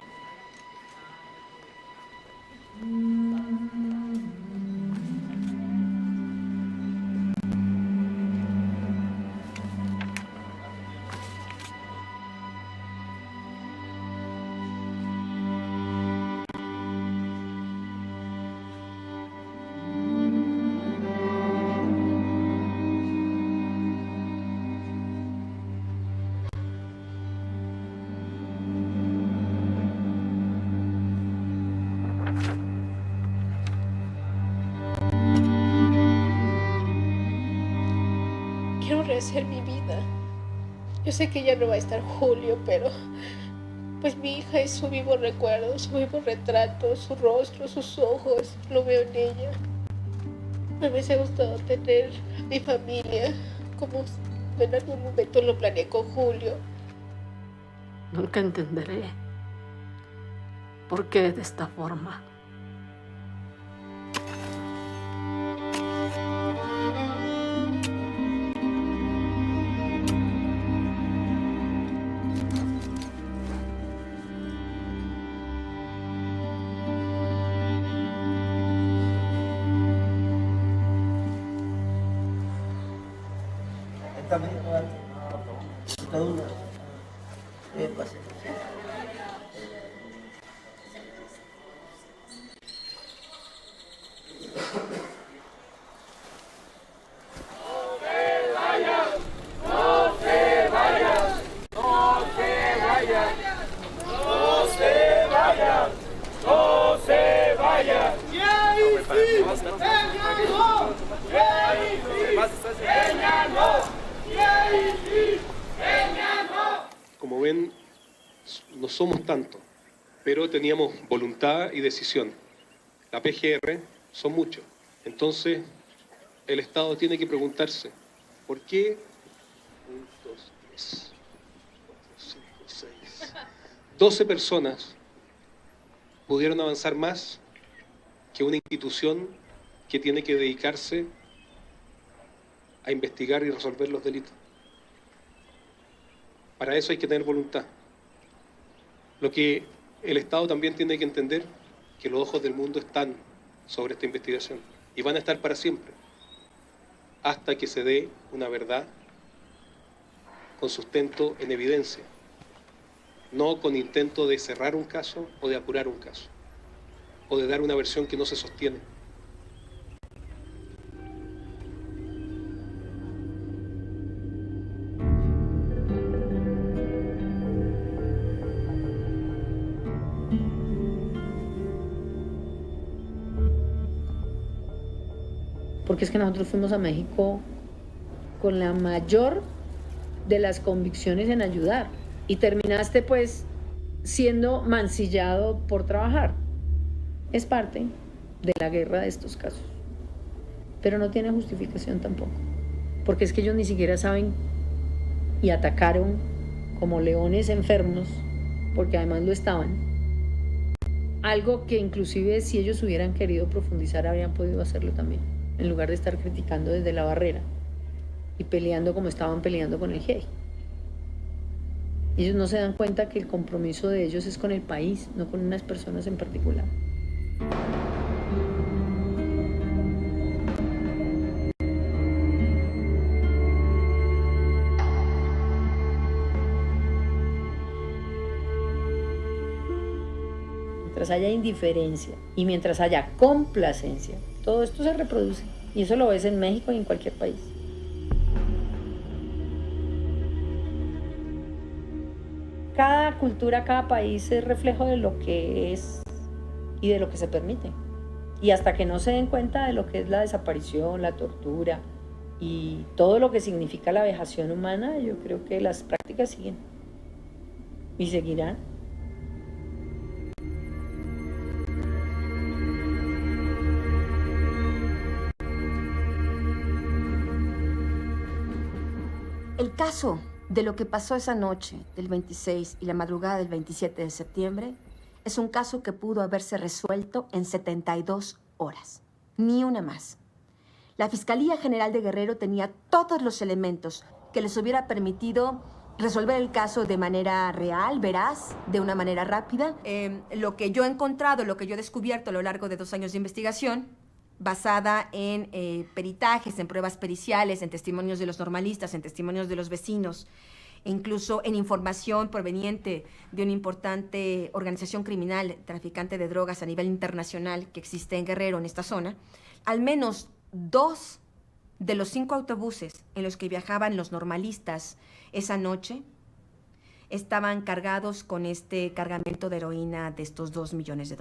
Quiero rehacer mi vida. Yo sé que ya no va a estar Julio, pero pues mi hija es su vivo recuerdo, su vivo retrato, su rostro, sus ojos, lo veo en ella. Me hubiese gustado tener a mi familia, como en algún momento lo planeé con Julio. Nunca entenderé por qué de esta forma. Como ven, no somos tantos, pero teníamos voluntad y decisión. La PGR son muchos. Entonces, el Estado tiene que preguntarse, ¿por qué 1, 2, 3, 4, 5, 6, 12 personas pudieron avanzar más que una institución que tiene que dedicarse a investigar y resolver los delitos? Para eso hay que tener voluntad. Lo que el Estado también tiene que entender, que los ojos del mundo están sobre esta investigación y van a estar para siempre, hasta que se dé una verdad con sustento en evidencia, no con intento de cerrar un caso o de apurar un caso, o de dar una versión que no se sostiene. Porque es que nosotros fuimos a México con la mayor de las convicciones en ayudar y terminaste pues siendo mancillado por trabajar. Es parte de la guerra de estos casos, pero no tiene justificación tampoco, porque es que ellos ni siquiera saben y atacaron como leones enfermos, porque además lo estaban. Algo que inclusive si ellos hubieran querido profundizar habrían podido hacerlo también, en lugar de estar criticando desde la barrera y peleando como estaban peleando con el GEI. Ellos no se dan cuenta que el compromiso de ellos es con el país, no con unas personas en particular. Mientras haya indiferencia y mientras haya complacencia, todo esto se reproduce. Y eso lo ves en México y en cualquier país. Cada cultura, cada país es reflejo de lo que es y de lo que se permite. Y hasta que no se den cuenta de lo que es la desaparición, la tortura y todo lo que significa la vejación humana, yo creo que las prácticas siguen y seguirán. El caso de lo que pasó esa noche del 26 y la madrugada del 27 de septiembre es un caso que pudo haberse resuelto en 72 horas, ni una más. La Fiscalía General de Guerrero tenía todos los elementos que les hubiera permitido resolver el caso de manera real, veraz, de una manera rápida. Lo que yo he encontrado, lo que yo he descubierto a lo largo de 2 años de investigación, basada en peritajes, en pruebas periciales, en testimonios de los normalistas, en testimonios de los vecinos, e incluso en información proveniente de una importante organización criminal, traficante de drogas a nivel internacional que existe en Guerrero, en esta zona. Al menos 2 de los 5 autobuses en los que viajaban los normalistas esa noche estaban cargados con este cargamento de heroína de estos $2 millones.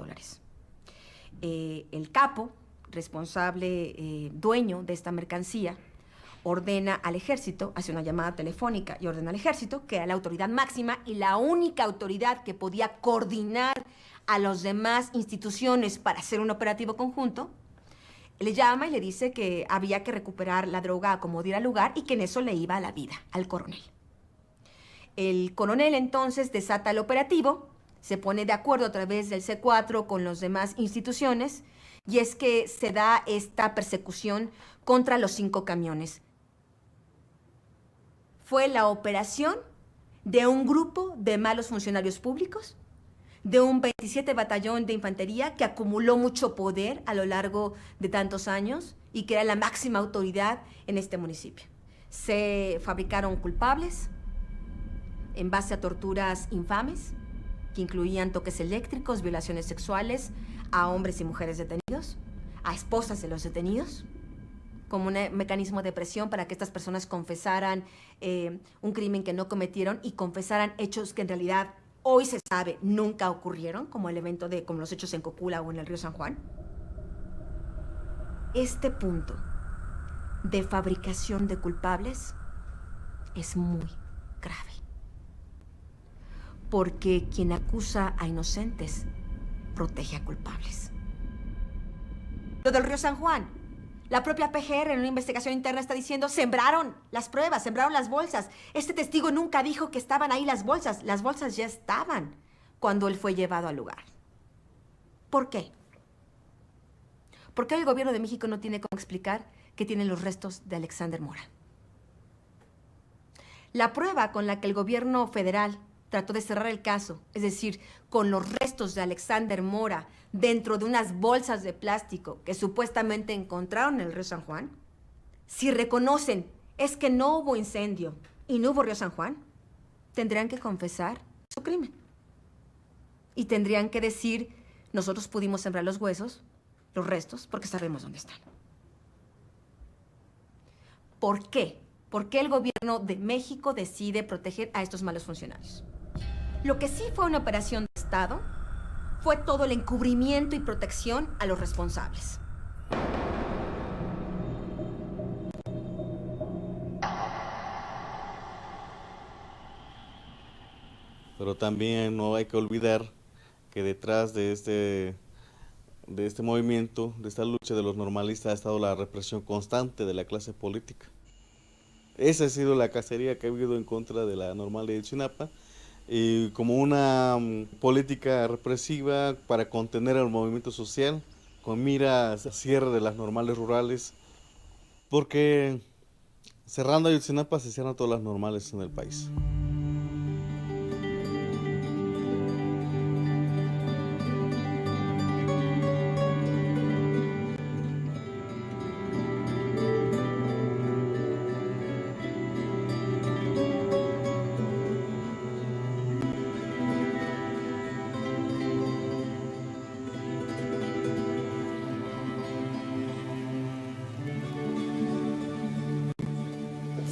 El capo, responsable, dueño de esta mercancía, ordena al ejército, hace una llamada telefónica y ordena al ejército, que era la autoridad máxima y la única autoridad que podía coordinar a las demás instituciones para hacer un operativo conjunto. Le llama y le dice que había que recuperar la droga a como diera lugar y que en eso le iba la vida al coronel. El coronel entonces desata el operativo, se pone de acuerdo a través del C4 con las demás instituciones, y es que se da esta persecución contra los 5 camiones. Fue la operación de un grupo de malos funcionarios públicos, de un 27 batallón de infantería que acumuló mucho poder a lo largo de tantos años y que era la máxima autoridad en este municipio. Se fabricaron culpables en base a torturas infames, que incluían toques eléctricos, violaciones sexuales a hombres y mujeres detenidos, a esposas de los detenidos, como un mecanismo de presión para que estas personas confesaran un crimen que no cometieron y confesaran hechos que en realidad hoy se sabe nunca ocurrieron, como el evento como los hechos en Cocula o en el río San Juan. Este punto de fabricación de culpables es muy grave, porque quien acusa a inocentes protege a culpables. Lo del río San Juan, La propia PGR en una investigación interna está diciendo, sembraron las pruebas, sembraron las bolsas. Este testigo nunca dijo que estaban ahí las bolsas ya estaban cuando él fue llevado al lugar. ¿Por qué? ¿Por qué el gobierno de México no tiene cómo explicar que tienen los restos de Alexander Mora? La prueba con la que el gobierno federal trató de cerrar el caso, es decir, con los restos de Alexander Mora dentro de unas bolsas de plástico que supuestamente encontraron en el río San Juan, si reconocen es que no hubo incendio y no hubo río San Juan, tendrían que confesar su crimen. Y tendrían que decir, nosotros pudimos sembrar los huesos, los restos, porque sabemos dónde están. ¿Por qué? ¿Por qué el gobierno de México decide proteger a estos malos funcionarios? Lo que sí fue una operación de Estado fue todo el encubrimiento y protección a los responsables. Pero también no hay que olvidar que detrás de este movimiento, de esta lucha de los normalistas, ha estado la represión constante de la clase política. Esa ha sido la cacería que ha habido en contra de la normal de Ayotzinapa, y como una política represiva para contener al movimiento social, con miras a cierre de las normales rurales, porque cerrando Ayotzinapa se cierran todas las normales en el país.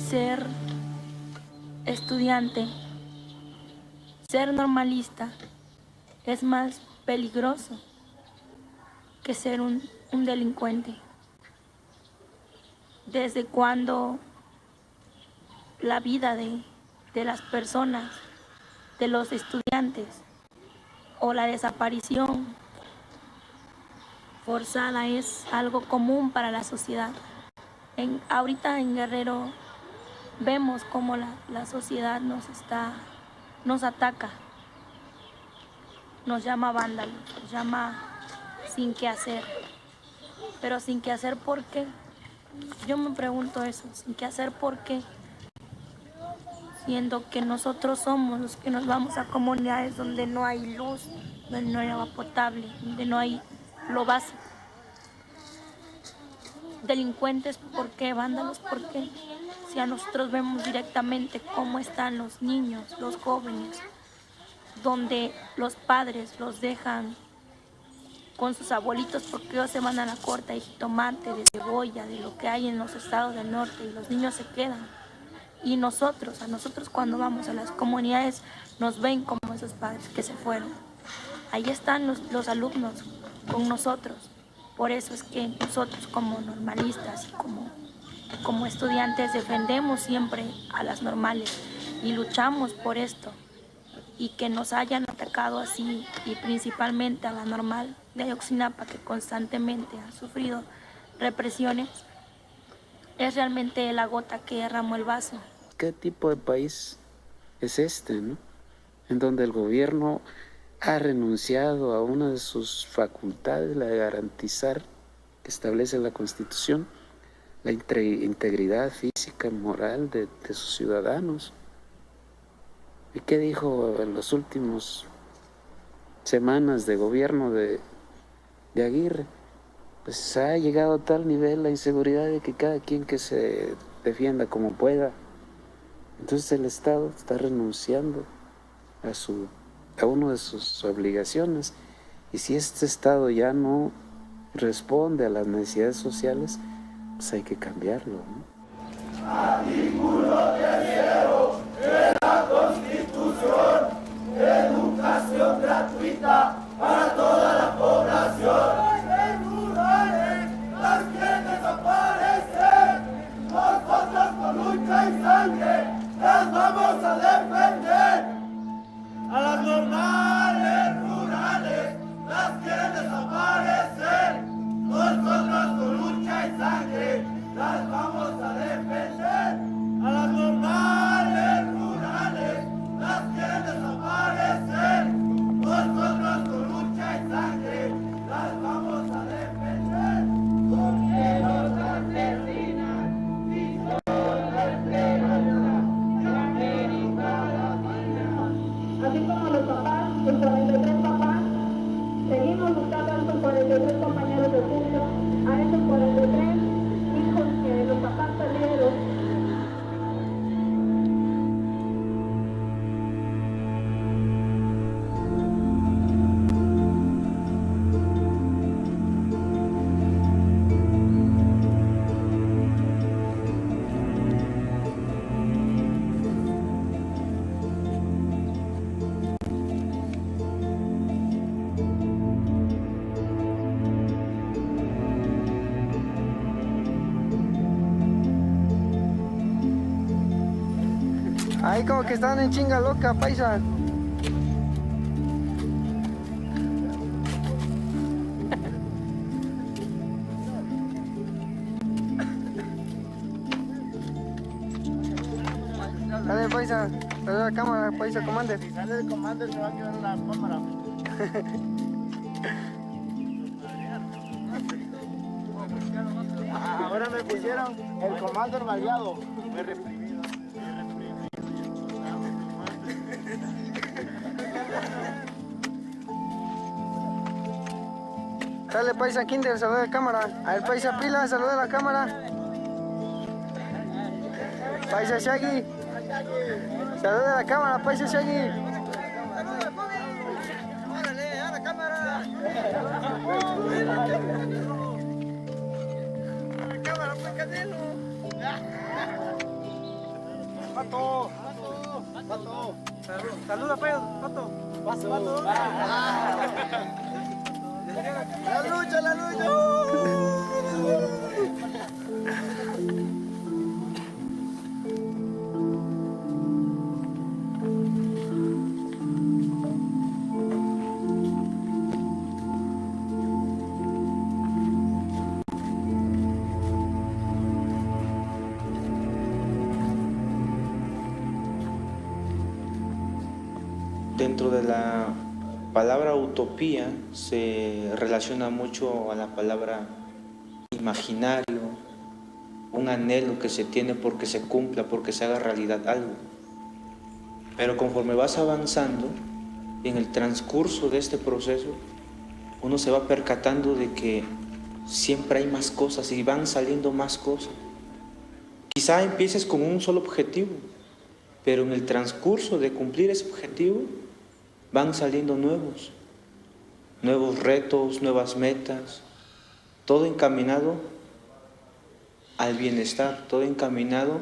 Ser estudiante, ser normalista es más peligroso que ser un delincuente. Desde cuando la vida de las personas, de los estudiantes, o la desaparición forzada es algo común para la sociedad. Ahorita en Guerrero vemos cómo la sociedad nos ataca, nos llama vándalos, nos llama sin qué hacer. Pero sin qué hacer, ¿por qué? Yo me pregunto eso, sin qué hacer, ¿por qué? Siendo que nosotros somos los que nos vamos a comunidades donde no hay luz, donde no hay agua potable, donde no hay lo básico. Delincuentes, ¿por qué? Vándalos, ¿por qué? Si a nosotros vemos directamente cómo están los niños, los jóvenes, donde los padres los dejan con sus abuelitos porque ellos se van a la corta de jitomate, de cebolla, de lo que hay en los estados del norte, y los niños se quedan. Y a nosotros cuando vamos a las comunidades nos ven como esos padres que se fueron. Ahí están los alumnos con nosotros. Por eso es que nosotros como normalistas y como estudiantes defendemos siempre a las normales y luchamos por esto. Y que nos hayan atacado así, y principalmente a la normal de Ayotzinapa, que constantemente ha sufrido represiones, es realmente la gota que derramó el vaso. ¿Qué tipo de país es este, no? En donde el gobierno ha renunciado a una de sus facultades, la de garantizar, que establece la Constitución, la integridad física y moral de sus ciudadanos. ¿Y qué dijo en las últimas semanas de gobierno de Aguirre? Pues ha llegado a tal nivel la inseguridad de que cada quien que se defienda como pueda. Entonces el Estado está renunciando a una de sus obligaciones. Y si este Estado ya no responde a las necesidades sociales, pues hay que cambiarlo, ¿no? Artículo 3 de la Constitución, educación gratuita para toda la población. Rurales, las que desaparecen, nosotros con lucha y sangre las vamos a defender. A las normales rurales, las quieren desaparecer, nosotros con lucha y sangre Ahí como que están en chinga loca, paisa. Dale, paisa, dale la cámara, paisa, comande. Si sale el comando, se va a quedar la cámara. Ahora me pusieron el comando baleado. Me reprimido. Dale, paisa Kinder, saluda a la cámara. A ver, paisa Pila, saluda a la cámara. Paisa Shaggy. Saluda a la cámara, paisa Shaggy. ¡Órale, a la cámara! ¡A la cámara, pues, Canelo! ¡Pato! ¡Pato! ¡Saluda, Pato! ¡Pato! ¡La lucha, la lucha! Dentro de la palabra utopía se relaciona mucho a la palabra imaginario, un anhelo que se tiene porque se cumpla, porque se haga realidad algo. Pero conforme vas avanzando, en el transcurso de este proceso, uno se va percatando de que siempre hay más cosas y van saliendo más cosas. Quizá empieces con un solo objetivo, pero en el transcurso de cumplir ese objetivo, van saliendo nuevos retos, nuevas metas, todo encaminado al bienestar, todo encaminado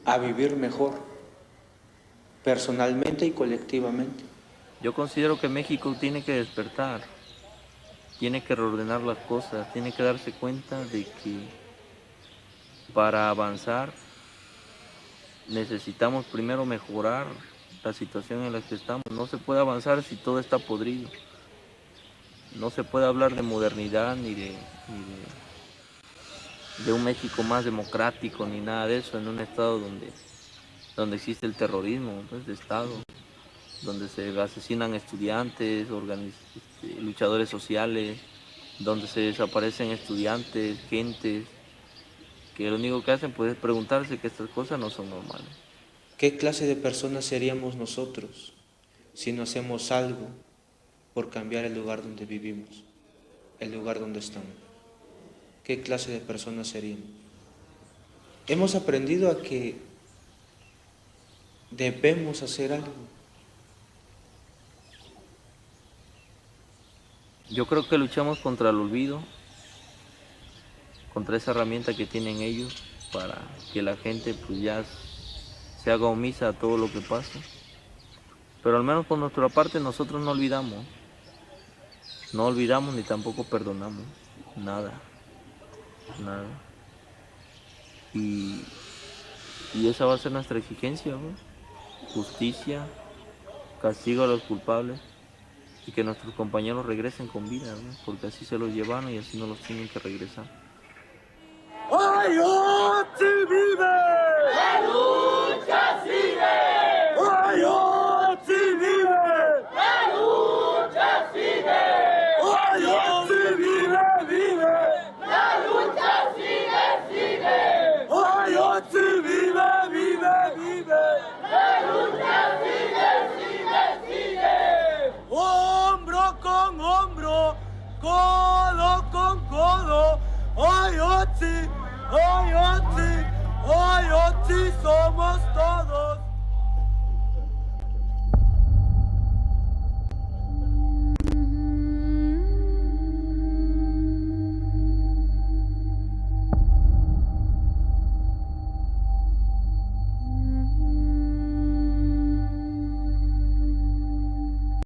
a vivir mejor, personalmente y colectivamente. Yo considero que México tiene que despertar, tiene que reordenar las cosas, tiene que darse cuenta de que para avanzar necesitamos primero mejorar la situación en la que estamos. No se puede avanzar si todo está podrido. No se puede hablar de modernidad ni de un México más democrático ni nada de eso en un estado donde existe el terrorismo, pues, de estado, donde se asesinan estudiantes, luchadores sociales, donde se desaparecen estudiantes, gentes, que lo único que hacen pues, es preguntarse que estas cosas no son normales. ¿Qué clase de personas seríamos nosotros si no hacemos algo por cambiar el lugar donde vivimos, el lugar donde estamos? ¿Qué clase de personas seríamos? Hemos aprendido a que debemos hacer algo. Yo creo que luchamos contra el olvido, contra esa herramienta que tienen ellos para que la gente pues ya se haga omisa a todo lo que pasa. Pero al menos por nuestra parte nosotros no olvidamos ni tampoco perdonamos, nada. Y esa va a ser nuestra exigencia, ¿no? Justicia, castigo a los culpables y que nuestros compañeros regresen con vida, ¿no? Porque así se los llevaron y así no los tienen que regresar. ¡Ayotzi vive! ¡La lucha sigue! ¡Ayotzi vive! ¡La lucha sigue! ¡Ayotzi vive, vive! ¡La lucha sigue, sigue! ¡Ayotzi vive, vive, vive! ¡La lucha sigue, sigue, sigue! Hombro con hombro, codo con codo, Ayotzi, Ayotzi, Ayotzi somos